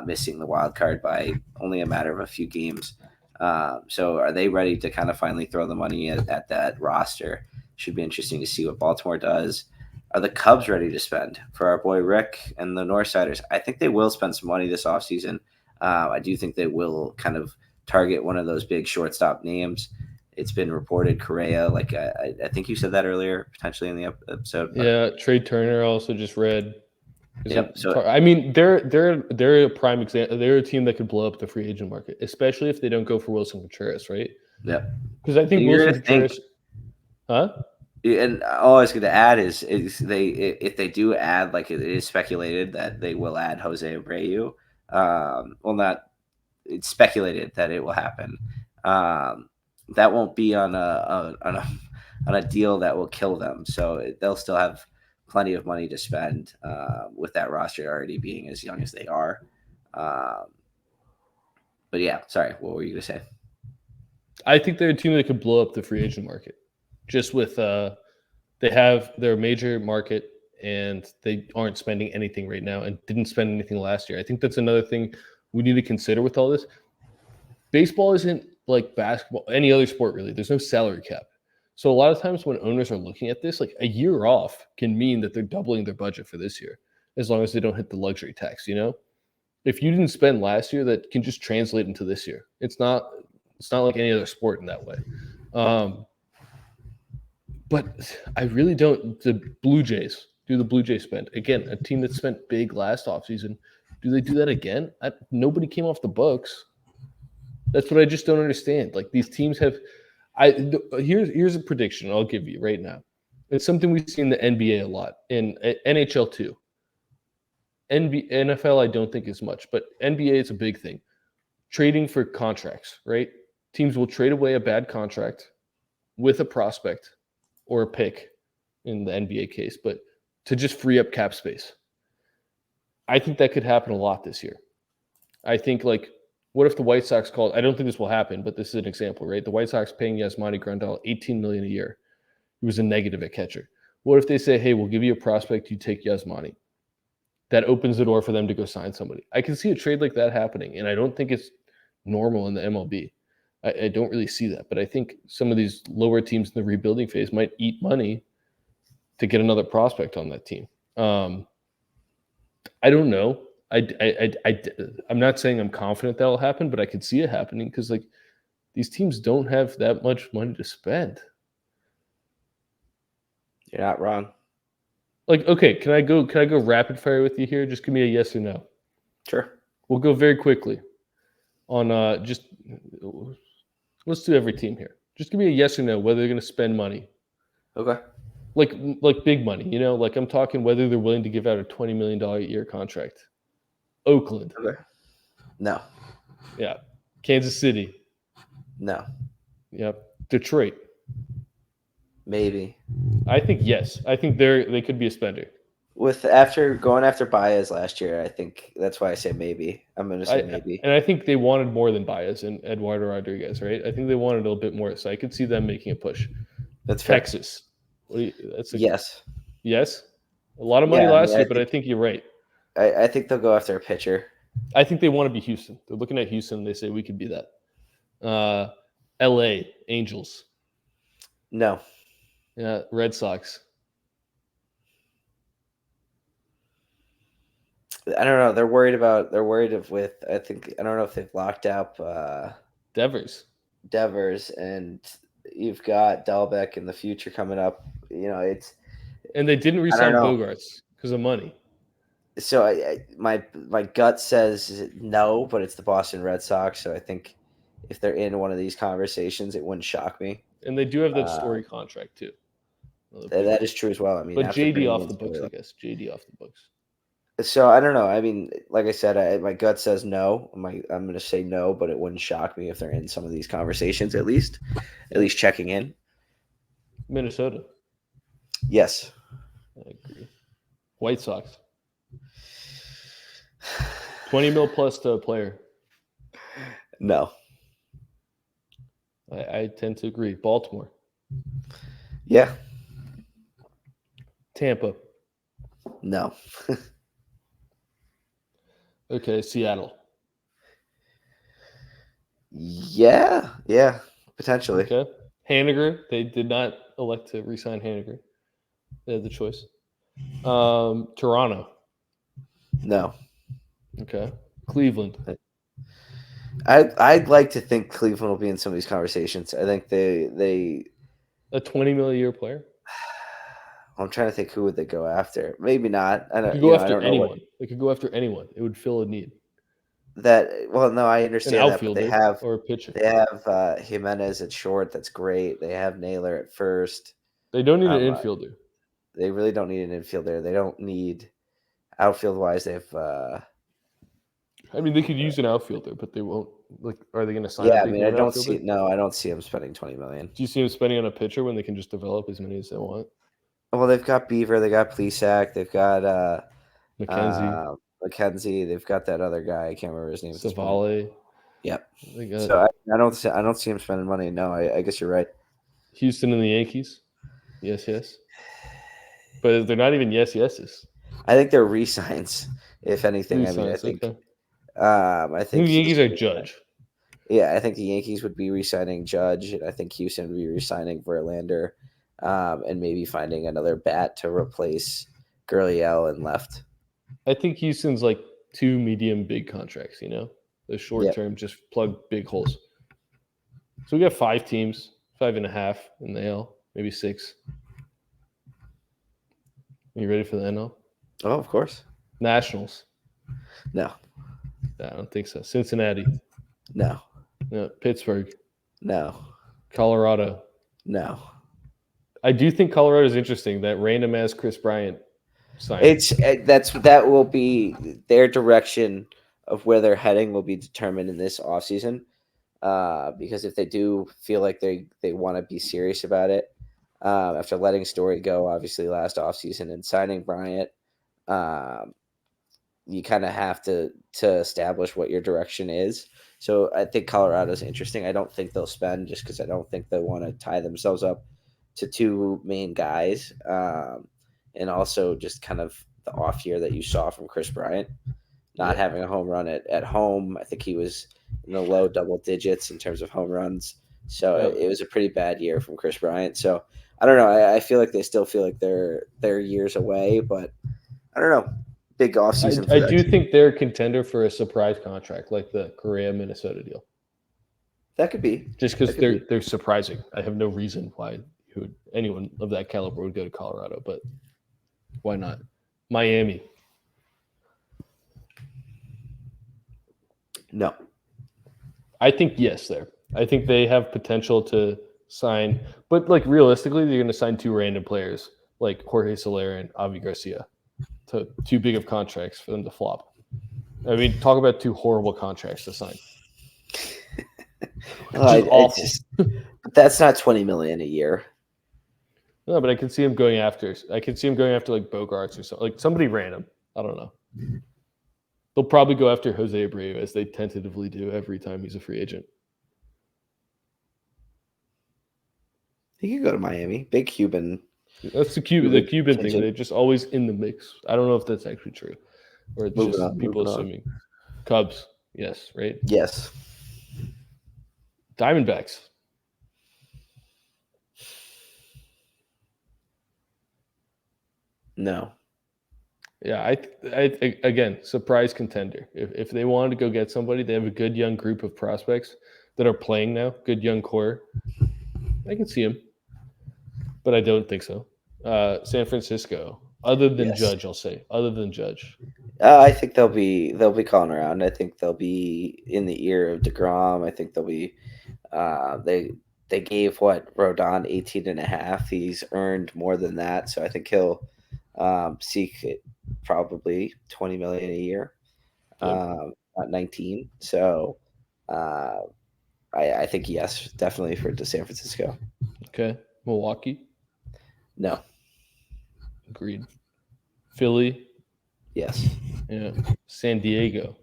missing the wild card by only a matter of a few games. So are they ready to kind of finally throw the money at that roster? Should be interesting to see what Baltimore does. Are the Cubs ready to spend for our boy Rick and the Northsiders? I think they will spend some money this offseason. I do think they will kind of target one of those big shortstop names. It's been reported Correa, I think you said that earlier, potentially in the episode.
Yeah, Trey Turner also just read.
Yep. So
I mean, they're a prime example. They're a team that could blow up the free agent market, especially if they don't go for Wilson Contreras, right?
Yeah.
Because I think Wilson Contreras. Huh?
And all I was going to add is if they do add, like it is speculated that they will add Jose Abreu. Well, not it's speculated that it will happen. That won't be on a deal that will kill them. So they'll still have plenty of money to spend with that roster already being as young as they are. But yeah, sorry, what were you going to say?
I think they're a team that could blow up the free agent market. Just with they have their major market and they aren't spending anything right now and didn't spend anything last year. I think that's another thing we need to consider with all this. Baseball isn't like basketball, any other sport really. There's no salary cap. So a lot of times when owners are looking at this, like a year off can mean that they're doubling their budget for this year, as long as they don't hit the luxury tax, you know? If you didn't spend last year, that can just translate into this year. It's not like any other sport in that way. But I really don't. The Blue Jays, do the Blue Jays spend? Again, a team that spent big last offseason. Do they do that again? Nobody came off the books. That's what I just don't understand. Like these teams have here's a prediction I'll give you right now. It's something we see in the NBA a lot, in NHL too. NFL I don't think as much, but NBA is a big thing. Trading for contracts, right? Teams will trade away a bad contract with a prospect or a pick in the NBA case, but to just free up cap space. I think that could happen a lot this year. I think, like, what if the White Sox called? I don't think this will happen, but this is an example, right? The White Sox paying Yasmani Grandal $18 million a year. He was a negative at catcher. What if they say, hey, we'll give you a prospect, you take Yasmani? That opens the door for them to go sign somebody. I can see a trade like that happening, and I don't think it's normal in the MLB. I don't really see that, but I think some of these lower teams in the rebuilding phase might eat money to get another prospect on that team. I don't know. I'm not saying I'm confident that will happen, but I could see it happening because, like, these teams don't have that much money to spend.
You're not wrong.
Like, okay, can I go rapid fire with you here? Just give me a yes or no.
Sure.
We'll go very quickly on just let's do every team here. Just give me a yes or no whether they're going to spend money.
Okay.
Like big money, you know? Like I'm talking whether they're willing to give out a $20 million a year contract. Oakland.
Okay. No.
Yeah. Kansas City.
No.
Yep. Detroit.
Maybe.
I think yes. I think they could be a spender.
With after going after Baez last year, I think that's why I say maybe. I'm going to say maybe.
And I think they wanted more than Baez and Eduardo Rodriguez, right? I think they wanted a little bit more. So I could see them making a push.
That's fair.
Texas.
Yes.
Yes. A lot of money last year, but I think you're right.
I think they'll go after a pitcher.
I think they want to be Houston. They're looking at Houston. And they say we could be that. L.A. Angels.
No.
Yeah, Red Sox.
I don't know. They're worried with. I think I don't know if they've locked up
Devers,
and you've got Dalbec in the future coming up. You know,
and they didn't re-sign Bogarts because of money.
So my gut says no, but it's the Boston Red Sox. So I think if they're in one of these conversations, it wouldn't shock me.
And they do have that story contract too.
That is true as well. I mean,
but JD off the books, I guess. JD off the books.
So I don't know. I mean, like I said, my gut says no. I'm going to say no, but it wouldn't shock me if they're in some of these conversations. At least checking in.
Minnesota.
Yes.
I agree. White Sox. 20 mil plus to a player.
No.
I tend to agree. Baltimore.
Yeah.
Tampa.
No.
Okay, Seattle.
Yeah, potentially.
Okay. Haniger, they did not elect to re-sign Haniger. They had the choice. Toronto.
No.
Okay. Cleveland.
I'd like to think Cleveland will be in some of these conversations. I think they
a $20 million a year player.
I'm trying to think who would they go after. Maybe not. I don't.
They could go after anyone. They could go after anyone. It would fill a need.
No, I understand
an
that. But they have
or a pitcher.
They have Jimenez at short. That's great. They have Naylor at first.
They don't need an
Um,
infielder.
They really don't need an infielder. They don't need outfield wise. They've
I mean, they could use an outfielder, but they won't. Like, are they going to sign
yeah.
a
I
big
mean,
name outfielder?
I don't see them spending 20 million.
Do you see them spending on a pitcher when they can just develop as many as they want?
Well, they've got Beaver, they got Plesac, they've got
McKenzie,
McKenzie, they've got that other guy. I can't remember his name at this point.
Savale.
Yep.
They got
So I don't see him spending money. No, I guess you're right.
Houston and the Yankees. Yes, yes. But they're not even yeses.
I think they're re-signs, if anything. I mean, I think
okay.
I think
the Yankees are Judge.
Yeah, I think the Yankees would be re-signing Judge, and I think Houston would be re-signing Verlander, and maybe finding another bat to replace Gurriel and left.
I think Houston's like 2 medium big contracts, you know? The short term just plug big holes. So we got 5 teams, 5.5 in the AL, maybe 6. Are you ready for the NL?
Oh, of course.
Nationals.
No.
I don't think so. Cincinnati.
No.
No. Pittsburgh.
No.
Colorado.
No.
I do think Colorado is interesting. That random ass Chris Bryant sign.
That will be their direction of where they're heading will be determined in this offseason. Because if they do feel like they want to be serious about it, after letting Story go, obviously last offseason and signing Bryant, you kind of have to establish what your direction is. So I think Colorado's interesting. I don't think they'll spend just because I don't think they want to tie themselves up to 2 main guys. And also just kind of the off year that you saw from Chris Bryant, not having a home run at home. I think he was in the low double digits in terms of home runs. So it was a pretty bad year from Chris Bryant. So I don't know. I feel like they still feel like they're years away, but I don't know. Big offseason.
I do think they're a contender for a surprise contract like the Correa Minnesota deal.
That could be.
Just because they're surprising. I have no reason why anyone of that caliber would go to Colorado, but why not? Miami.
No.
I think yes there. I think they have potential to sign, but like realistically, they're going to sign 2 random players like Jorge Soler and Avi Garcia to too big of contracts for them to flop. I mean, talk about 2 horrible contracts to sign.
Awful. But that's not 20 million a year.
No, but I can see him going after. I can see him going after like Bogarts or something, like somebody random. I don't know. They'll probably go after Jose Abreu as they tentatively do every time he's a free agent.
He could go to Miami. Big Cuban.
That's the Cuban thing. They're just always in the mix. I don't know if that's actually true, or it's just people assuming. Cubs, yes, right?
Yes.
Diamondbacks.
No.
Yeah, I again, surprise contender. If they wanted to go get somebody, they have a good young group of prospects that are playing now, good young core. I can see him, but I don't think so. San Francisco, other than Judge, I'll say, other than Judge.
I think they'll be calling around. I think they'll be in the ear of DeGrom. I think they'll be they gave Rodon 18.5. He's earned more than that, so I think he'll seek it probably 20 million a year, not 19. So I think yes, definitely for San Francisco.
Okay, Milwaukee.
No.
Agreed. Philly.
Yes.
Yeah. San Diego.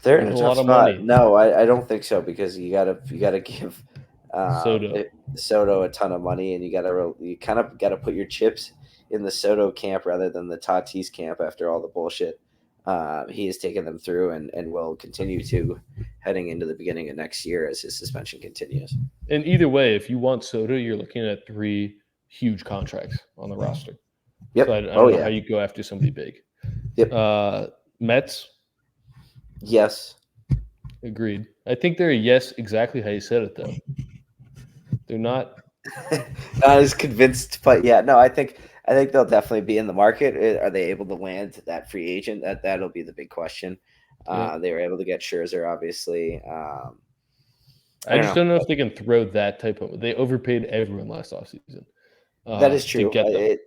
They're in a lot of money. No, I don't think so because you gotta give Soto a ton of money, and you kind of gotta put your chips in the Soto camp rather than the Tatis camp after all the bullshit he has taken them through and will continue to heading into the beginning of next year as his suspension continues.
And either way, if you want Soto, you're looking at 3 huge contracts on the roster.
Yep.
So I don't know how you go after somebody big.
Yep.
Mets.
Yes.
Agreed. I think they're a yes exactly how you said it, though. They're not
as convinced, but yeah, no, I think they'll definitely be in the market. Are they able to land that free agent? That'll be the big question. They were able to get Scherzer, obviously.
I just don't know if they can throw that type of. They overpaid everyone last offseason.
That is true.
To get them.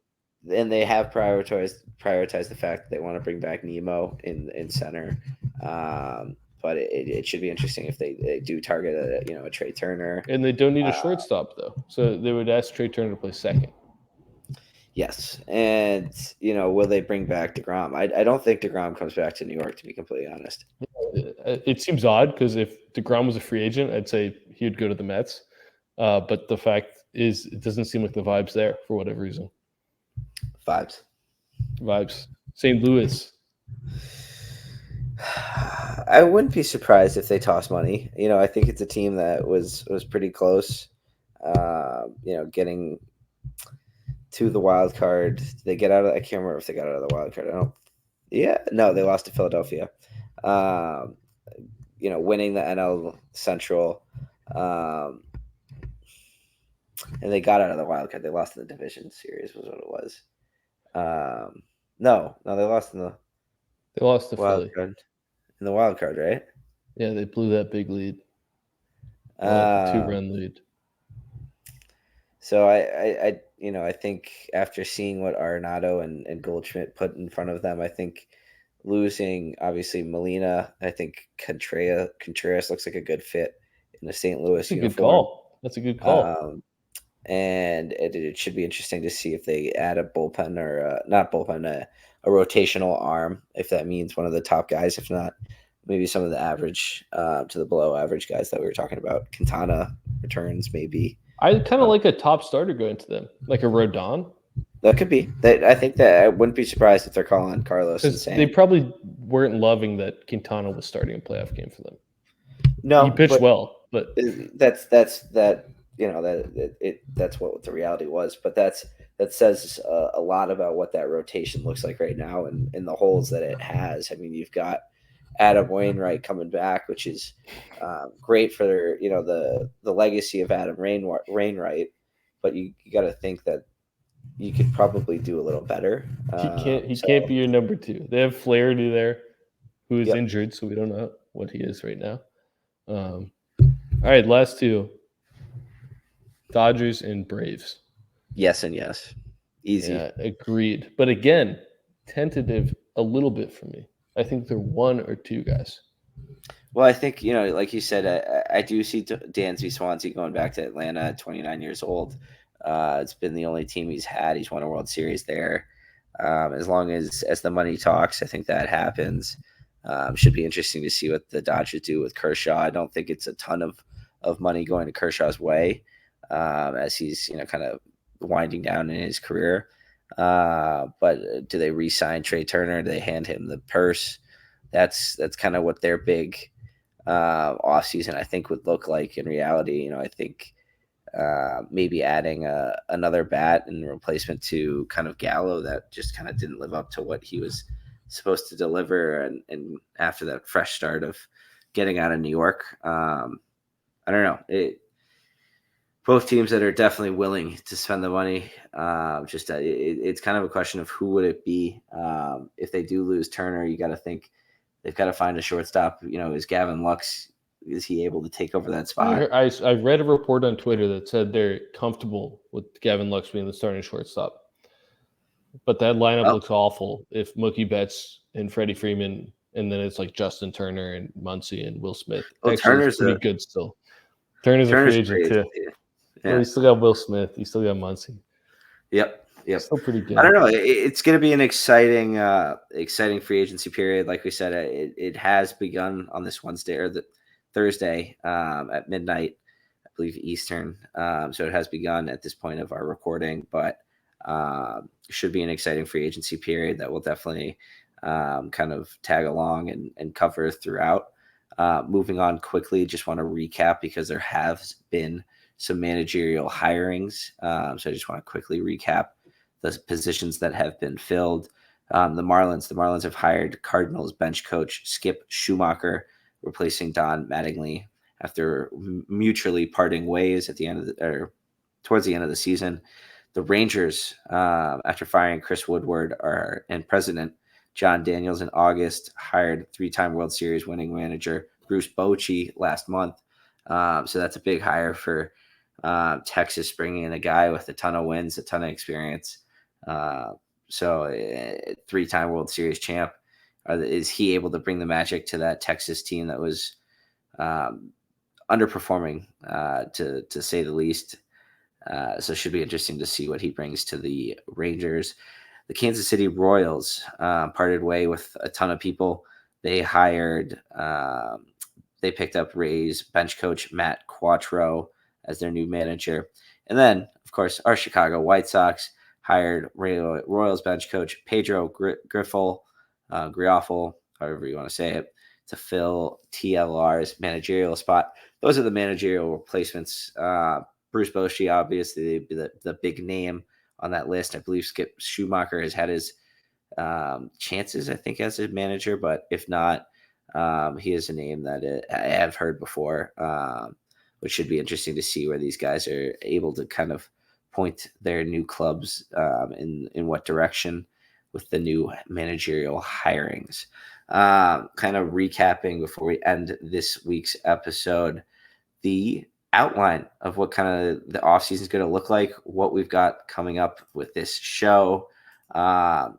And they have prioritized the fact that they want to bring back Nemo in center. But it should be interesting if they do target a Trey Turner.
And they don't need a shortstop though, so they would ask Trey Turner to play second.
Yes, and will they bring back DeGrom? I don't think DeGrom comes back to New York, to be completely honest.
It seems odd because if DeGrom was a free agent, I'd say he would go to the Mets. But the fact is, it doesn't seem like the vibe's there for whatever reason. Vibes. St. Louis.
I wouldn't be surprised if they toss money. I think it's a team that was pretty close. Getting to the wild card. Did they get out of? I can't remember if they got out of the wild card. No, they lost to Philadelphia. Winning the NL Central. And they got out of the wild card. They lost in the division series, was what it was. No, they lost in the.
They lost to
wild
Philly
card. In the wild card, right?
Yeah, they blew that big lead. 2-run lead.
So I think after seeing what Arenado and Goldschmidt put in front of them, I think losing obviously Molina, I think Contreras looks like a good fit in the St. Louis uniform.
That's a good call.
And it should be interesting to see if they add a bullpen or not bullpen, a rotational arm, if that means one of the top guys, if not maybe some of the average to the below average guys that we were talking about. Quintana returns maybe.
I kind of like a top starter going to them, like a Rodon.
That could be. I think that I wouldn't be surprised if they're calling Carlos and saying
they probably weren't loving that Quintana was starting a playoff game for them.
No,
he pitched well, but
that's what the reality was. But that says a lot about what that rotation looks like right now and the holes that it has. I mean, you've got Adam Wainwright coming back, which is great for the legacy of Adam Wainwright. But you got to think that you could probably do a little better.
He can't be your number two. They have Flaherty there, who is injured, so we don't know what he is right now. All right, last two. Dodgers and Braves.
Yes and yes. Easy.
Yeah, agreed. But again, tentative a little bit for me. I think they're one or two guys.
Well, I think, like you said, I do see Dansby Swansea going back to Atlanta at 29 years old. It's been the only team he's had. He's won a World Series there. As long as the money talks, I think that happens. Should be interesting to see what the Dodgers do with Kershaw. I don't think it's a ton of money going to Kershaw's way as he's, kind of winding down in his career. But do they re-sign Trey Turner? Do they hand him the purse? That's kind of what their big offseason, I think, would look like in reality. I think maybe adding another bat in replacement to kind of Gallo that just kind of didn't live up to what he was supposed to deliver. And after that fresh start of getting out of New York, I don't know. Both teams that are definitely willing to spend the money. It's kind of a question of who would it be if they do lose Turner. You got to think they've got to find a shortstop. Is Gavin Lux? Is he able to take over that spot?
I read a report on Twitter that said they're comfortable with Gavin Lux being the starting shortstop, but that lineup looks awful if Mookie Betts and Freddie Freeman, and then it's like Justin Turner and Muncy and Will Smith.
Turner's
pretty good still. Turner's a free agent too. Yeah. Well, you still got Will Smith. You still got Muncy.
Yep.
Still pretty good.
I don't know. It's going to be an exciting free agency period. Like we said, it has begun on this Wednesday or the Thursday at midnight, I believe Eastern. So it has begun at this point of our recording, but should be an exciting free agency period that will definitely kind of tag along and cover throughout. Moving on quickly, just want to recap because there have been some managerial hirings. So I just want to quickly recap the positions that have been filled. The Marlins have hired Cardinals bench coach Skip Schumacher, replacing Don Mattingly after mutually parting ways at the end of towards the end of the season. The Rangers, after firing Chris Woodward and president John Daniels in August, hired 3-time World Series winning manager Bruce Bochy last month. So that's a big hire for Texas, bringing in a guy with a ton of wins, a ton of experience. So 3-time World Series champ. Is he able to bring the magic to that Texas team that was underperforming, to say the least? So it should be interesting to see what he brings to the Rangers. The Kansas City Royals parted way with a ton of people. They hired, they picked up Rays bench coach Matt Quattro as their new manager. And then, of course, our Chicago White Sox hired Royals bench coach Pedro Griffel, however you want to say it, to fill TLR's managerial spot. Those are the managerial replacements. Bruce Bochy, obviously, the big name on that list. I believe Skip Schumacher has had his chances, I think, as a manager, but if not, he is a name that I have heard before, which should be interesting to see where these guys are able to kind of point their new clubs in what direction with the new managerial hirings. Kind of recapping before we end this week's episode, the outline of what kind of the offseason is going to look like, what we've got coming up with this show,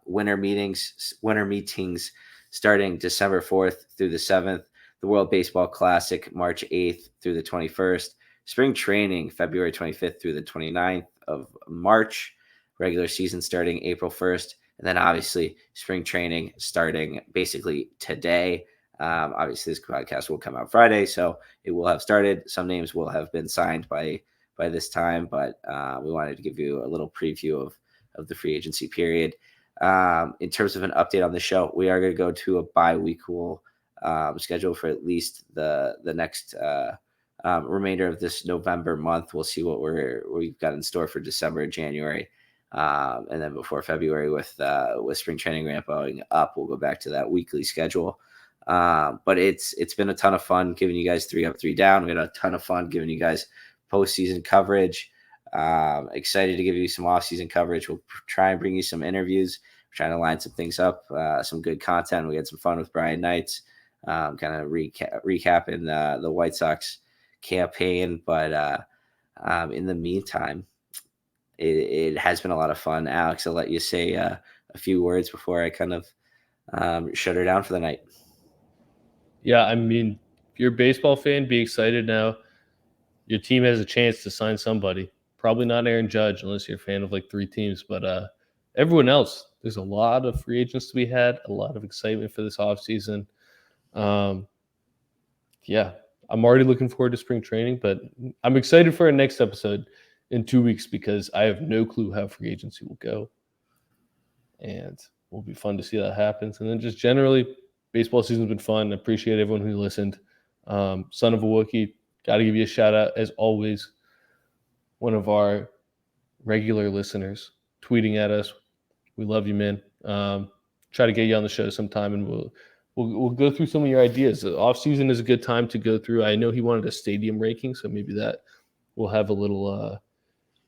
winter meetings starting December 4th through the 7th, the World Baseball Classic March 8th through the 21st, spring training February 25th through the 29th of March, regular season starting April 1st, and then obviously spring training starting basically today. Obviously this podcast will come out Friday, so it will have started. Some names will have been signed by this time, but we wanted to give you a little preview of the free agency period. In terms of an update on the show, we are going to go to a bi-weekly schedule for at least the next remainder of this November month. We'll see what we've got in store for December and January. And then before February with spring training ramping up, we'll go back to that weekly schedule. But it's been a ton of fun giving you guys 3 Up, 3 Down. We had a ton of fun giving you guys postseason coverage. Excited to give you some offseason coverage. We'll try and bring you some interviews. We're trying to line some things up, some good content. We had some fun with Brian Knights, kind of recapping the White Sox campaign. But in the meantime, it has been a lot of fun. Alex, I'll let you say a few words before I kind of shut her down for the night.
Yeah, I mean, if you're a baseball fan, be excited now. Your team has a chance to sign somebody. Probably not Aaron Judge unless you're a fan of like 3 teams, but everyone else, there's a lot of free agents to be had, a lot of excitement for this offseason. Yeah, I'm already looking forward to spring training, but I'm excited for our next episode in 2 weeks because I have no clue how free agency will go. And it will be fun to see that happens. And then just generally, baseball season's been fun. I appreciate everyone who listened. Son of a Wookie, got to give you a shout out as always. One of our regular listeners tweeting at us. We love you, man. Try to get you on the show sometime, and we'll go through some of your ideas. The off season is a good time to go through. I know he wanted a stadium ranking, so maybe that we'll have a little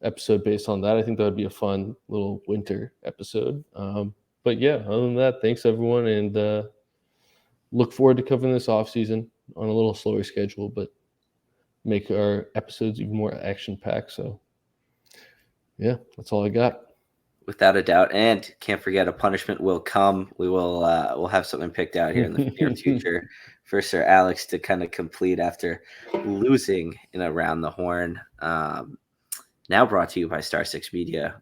episode based on that. I think that would be a fun little winter episode. But yeah, other than that, thanks everyone, and look forward to covering this off season on a little slower schedule, but make our episodes even more action-packed. So, yeah, that's all I got.
Without a doubt, and can't forget, a punishment will come. We'll have something picked out here in the near future for Sir Alex to kind of complete after losing in Around the Horn. Now brought to you by Star 6 Media.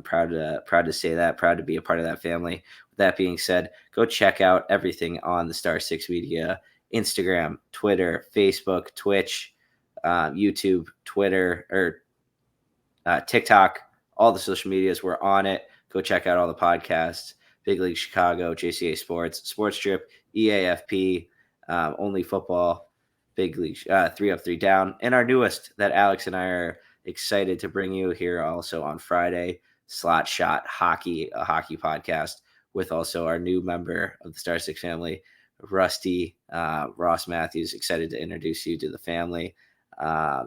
Proud to say that. Proud to be a part of that family. With that being said, go check out everything on the Star 6 Media Instagram, Twitter, Facebook, Twitch, YouTube, Twitter, or TikTok, all the social medias. We're on it. Go check out all the podcasts, Big League Chicago, JCA Sports, Sports Strip, EAFP, Only Football, Big League, 3 Up, 3 Down, and our newest that Alex and I are excited to bring you here also on Friday, Slot Shot Hockey, a hockey podcast with also our new member of the Star 6 family, Rusty, Ross Matthews. Excited to introduce you to the family.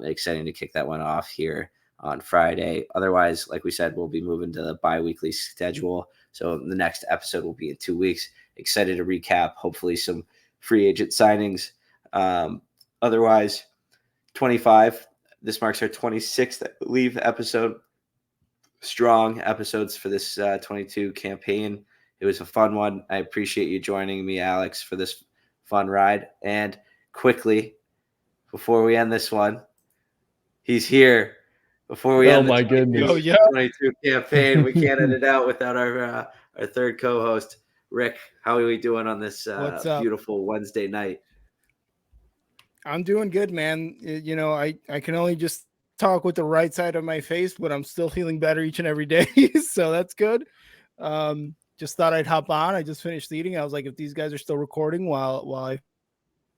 Exciting to kick that one off here on Friday. Otherwise, like we said, we'll be moving to the bi-weekly schedule. So the next episode will be in 2 weeks. Excited to recap, hopefully some free agent signings. Otherwise, 25. This marks our 26th, I believe, episode. Strong episodes for this 22 campaign. It was a fun one. I appreciate you joining me, Alex, for this fun ride. And quickly, before we end this one, he's here. Before we end
my
the 22,
goodness.
22 campaign, we can't end it out without our third co-host, Rick. How are we doing on this
What's up?
Beautiful Wednesday night?
I'm doing good, man. I can only just talk with the right side of my face, but I'm still feeling better each and every day. So that's good. Just thought I'd hop on. I just finished eating. I was like, if these guys are still recording while I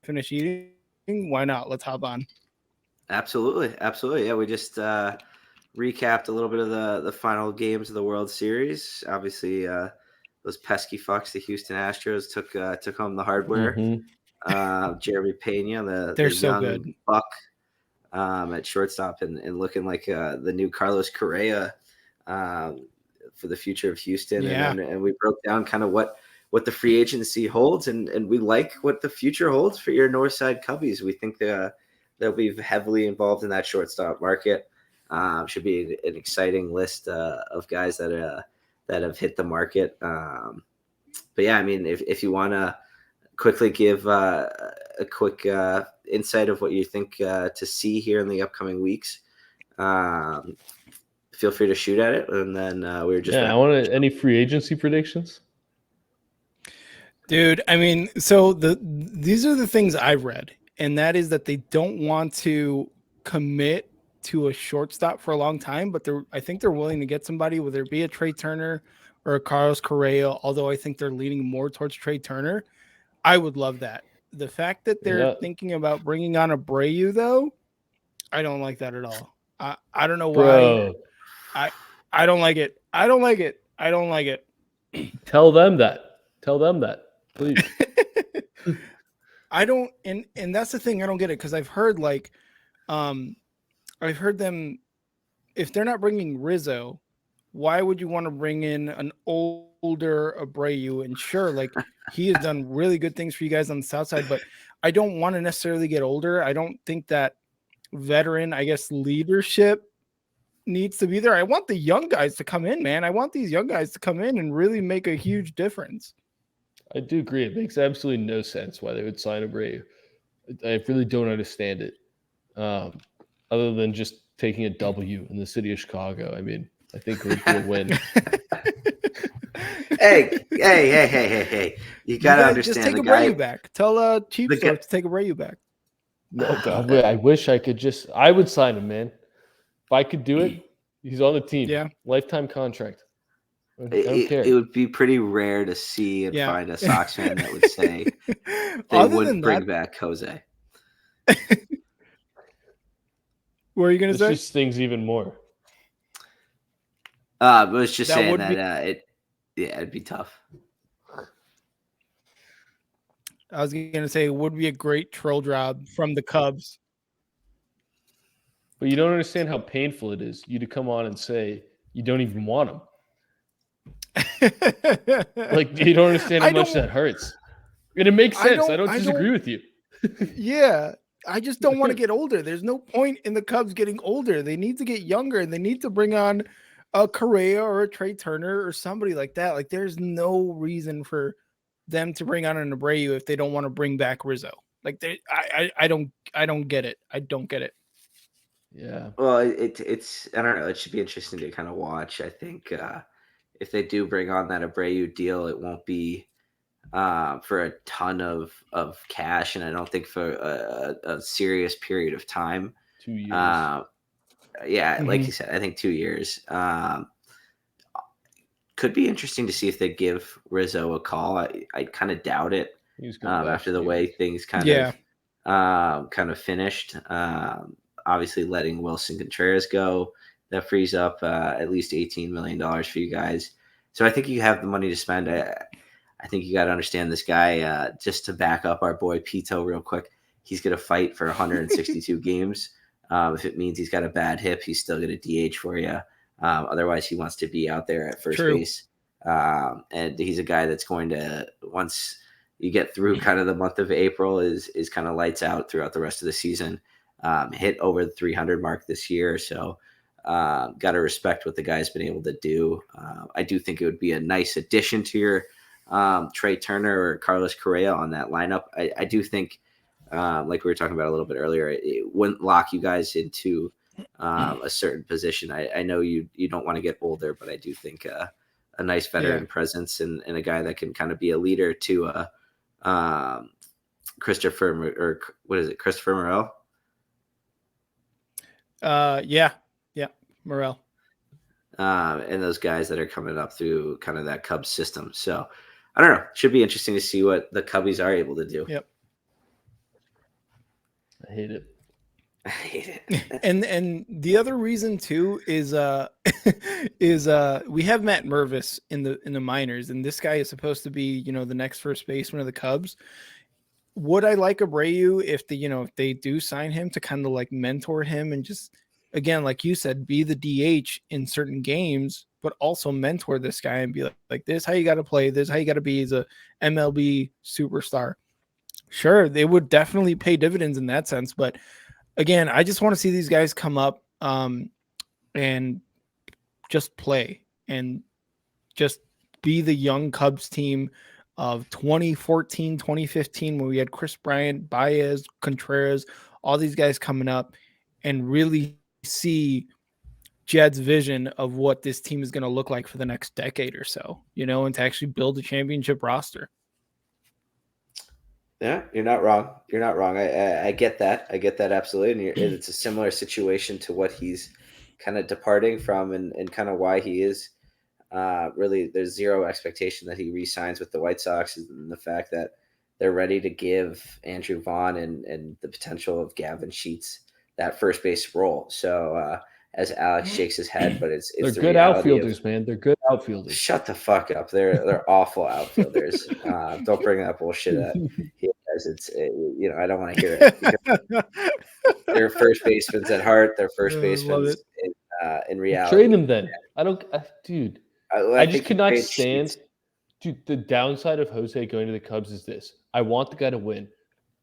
finish eating, why not? Let's hop on.
Absolutely. Yeah, we just recapped a little bit of the final games of the World Series. Obviously, those pesky fucks, the Houston Astros, took home the hardware.
Mm-hmm.
Jeremy Pena,
They're
the
so
young
good.
buck at shortstop, and looking like the new Carlos Correa for the future of Houston.
Yeah.
And we broke down kind of what the free agency holds, and we like what the future holds for your Northside Cubbies. We think they'll be heavily involved in that shortstop market. Should be an exciting list of guys that have hit the market. But yeah, I mean, if you want to quickly give a quick insight of what you think to see here in the upcoming weeks, feel free to shoot at it. And then we were just
I want any free agency predictions.
Dude, I mean, so these are the things I've read, and that is that they don't want to commit to a shortstop for a long time, but I think they're willing to get somebody, whether it be a Trey Turner or a Carlos Correa, although I think they're leaning more towards Trey Turner. I would love that. The fact that they're thinking about bringing on Abreu, though, I don't like that at all. I don't know why.
Bro.
I don't like it. I don't like it.
Tell them that, please.
I don't, and that's the thing. I don't get it, because I've heard I've heard them, if they're not bringing Rizzo, why would you want to bring in an older Abreu? And sure, like, he has done really good things for you guys on the south side, but I don't want to necessarily get older. I don't think that veteran, I guess, leadership needs to be there. I want the young guys to come in, man. I want these young guys to come in and really make a huge difference.
I do agree. It makes absolutely no sense why they would sign Abreu. I really don't understand it. Other than just taking a W in the city of Chicago. I mean, I think we're going to win.
Hey. You got to understand
just take
the
Abreu
guy.
back. Tell Chief to take Abreu back.
No, God, I wish I could I would sign him, man. If I could do it, he's on the team.
Yeah.
Lifetime contract. I don't care.
It would be pretty rare to see and find a Sox fan that would say they wouldn't bring back Jose.
What are you going to say?
This just stings even more.
I was just saying
would
that it'd be tough.
I was going to say it would be a great troll job from the Cubs.
But you don't understand how painful it is you to come on and say you don't even want him. Like, you don't understand how much that hurts. And it makes sense. I don't disagree with you.
Yeah. I just don't want to get older. There's no point in the Cubs getting older. They need to get younger, and they need to bring on a Correa or a Trey Turner or somebody like that. Like, there's no reason for them to bring on an Abreu if they don't want to bring back Rizzo. Like, I don't get it. I don't get it.
Yeah.
Well, it's I don't know. It should be interesting to kind of watch. I think if they do bring on that Abreu deal, it won't be for a ton of cash, and I don't think for a serious period of time.
2 years.
Like you said, I think 2 years. Could be interesting to see if they give Rizzo a call. I kind of doubt it after the way things kind of finished. Obviously, letting Wilson Contreras go, that frees up at least $18 million for you guys. So I think you have the money to spend. I think you got to understand this guy. Just to back up our boy Pito real quick, he's going to fight for 162 games. If it means he's got a bad hip, he's still going to DH for you. Otherwise, he wants to be out there at first base. And he's a guy that's going to, once you get through kind of the month of April, is kind of lights out throughout the rest of the season. hit over the 300 mark this year. So got to respect what the guy's been able to do. I do think it would be a nice addition to your Trey Turner or Carlos Correa on that lineup. I do think, like we were talking about a little bit earlier, it wouldn't lock you guys into a certain position. I know you don't want to get older, but I do think a nice veteran presence and a guy that can kind of be a leader to Christopher Morel?
Morel.
And those guys that are coming up through kind of that Cubs system. So I don't know. Should be interesting to see what the Cubbies are able to do.
Yep.
I hate it.
I hate it.
And the other reason too is we have Matt Mervis in the minors, and this guy is supposed to be, the next first baseman of the Cubs. Would I like Abreu if they do sign him to kind of like mentor him and just, again, like you said, be the DH in certain games, but also mentor this guy and be like this is how you got to play, this is how you got to be as a MLB superstar. Sure, they would definitely pay dividends in that sense, but again, I just want to see these guys come up and just play and just be the young Cubs team of 2014, 2015, when we had Chris Bryant, Baez, Contreras, all these guys coming up, and really see Jed's vision of what this team is going to look like for the next decade or so, and to actually build a championship roster.
Yeah, you're not wrong. You're not wrong. I get that. I get that absolutely. And it's a similar situation to what he's kind of departing from and kind of why he is really, there's zero expectation that he re-signs with the White Sox, and the fact that they're ready to give Andrew Vaughn and the potential of Gavin Sheets that first base role. So as Alex shakes his head, but it's
they're
the
good outfiders, man. They're good outfiders.
Shut the fuck up. They're awful outfielders. Don't bring that bullshit up. It's I don't want to hear it. They're first basemen at heart. They're first basemen in reality.
Trade him then. Dude. I just could not stand. Dude, the downside of Jose going to the Cubs is this: I want the guy to win.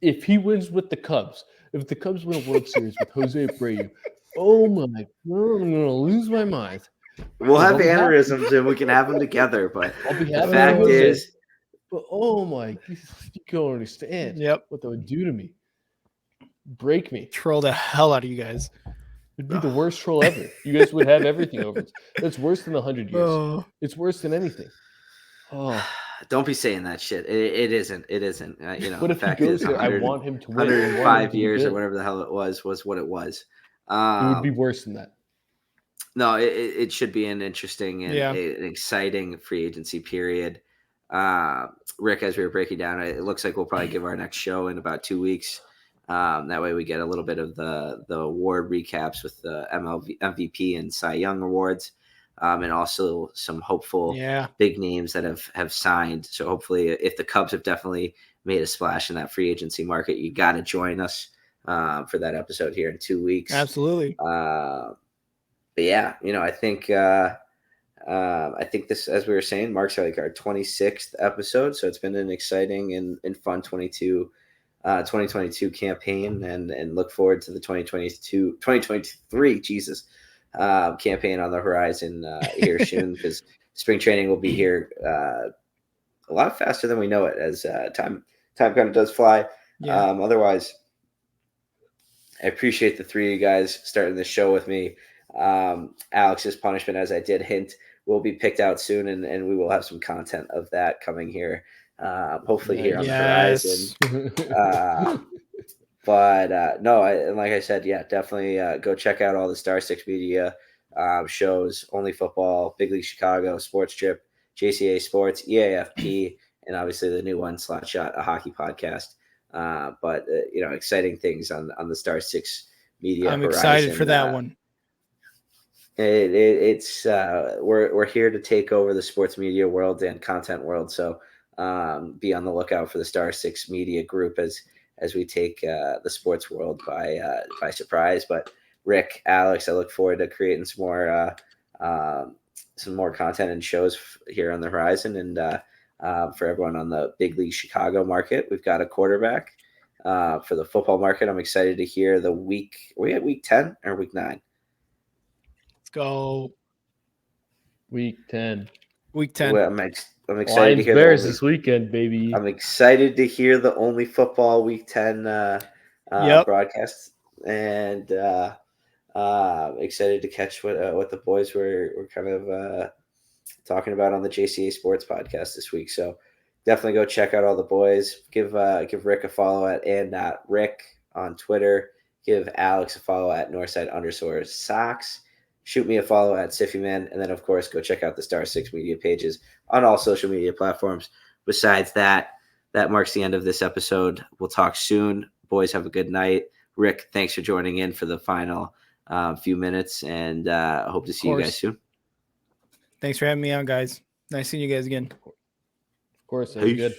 If he wins with the Cubs, if the Cubs win a World Series with Jose Abreu, oh my God, I'm gonna lose my mind.
We'll have aneurysms and we can have them together. But the fact is,
but oh my, you don't understand.
Yep.
What that would do to me. Break me.
Troll the hell out of you guys.
It'd be the worst troll ever. You guys would have everything over it. That's worse than 100 years.
Oh.
It's worse than anything. Oh.
Don't be saying that shit. It isn't. It isn't.
But if he goes there, I want him to win.
105 years or whatever the hell it was what it was.
It would be worse than that.
No, it should be an interesting and an exciting free agency period. Rick, as we were breaking down, it looks like we'll probably give our next show in about 2 weeks. That way we get a little bit of the award recaps with the MLB MVP and Cy Young awards, and also some hopeful big names that have signed. So hopefully, if the Cubs have definitely made a splash in that free agency market, you got to join us for that episode here in 2 weeks.
Absolutely.
But yeah, I think this, as we were saying, marks like our 26th episode. So it's been an exciting and fun 2022 campaign, and look forward to the 2023 campaign on the horizon here soon, because spring training will be here a lot faster than we know it, as time kind of does fly. Otherwise, I appreciate the three of you guys starting the show with me. Alex's punishment, as I did hint, will be picked out soon, and we will have some content of that coming here, hopefully here on the horizon. But no, and like I said, definitely go check out all the Star Six Media shows: Only Football, Big League Chicago, Sports Trip, JCA Sports, EAFP, and obviously the new one, Slot Shot, a hockey podcast. But exciting things on the Star Six Media.
I'm excited for that one.
It's we're here to take over the sports media world and content world. So be on the lookout for the Star Six Media Group as we take the sports world by surprise. But Rick, Alex, I look forward to creating some more content and shows here on the horizon. And for everyone on the Big League Chicago market, we've got a quarterback for the football market. I'm excited to hear the week. Are we at week 10 or week 9?
Let's go.
Week 10.
Week 10.
Well, I'm excited to
Lions
hear
Bears
the
this weekend, baby.
I'm excited to hear the only football week 10
Yep.
broadcast, and excited to catch what the boys were kind of talking about on the JCA Sports podcast this week. So definitely go check out all the boys. Give Rick a follow at @Rick on Twitter. Give Alex a follow at Northside_Sox. Shoot me a follow at SiffyMan. And then, of course, go check out the Star 6 Media pages on all social media platforms. Besides that, that marks the end of this episode. We'll talk soon. Boys, have a good night. Rick, thanks for joining in for the final few minutes, and I hope to see you guys soon.
Thanks for having me on, guys. Nice seeing you guys again.
Of course, that was good.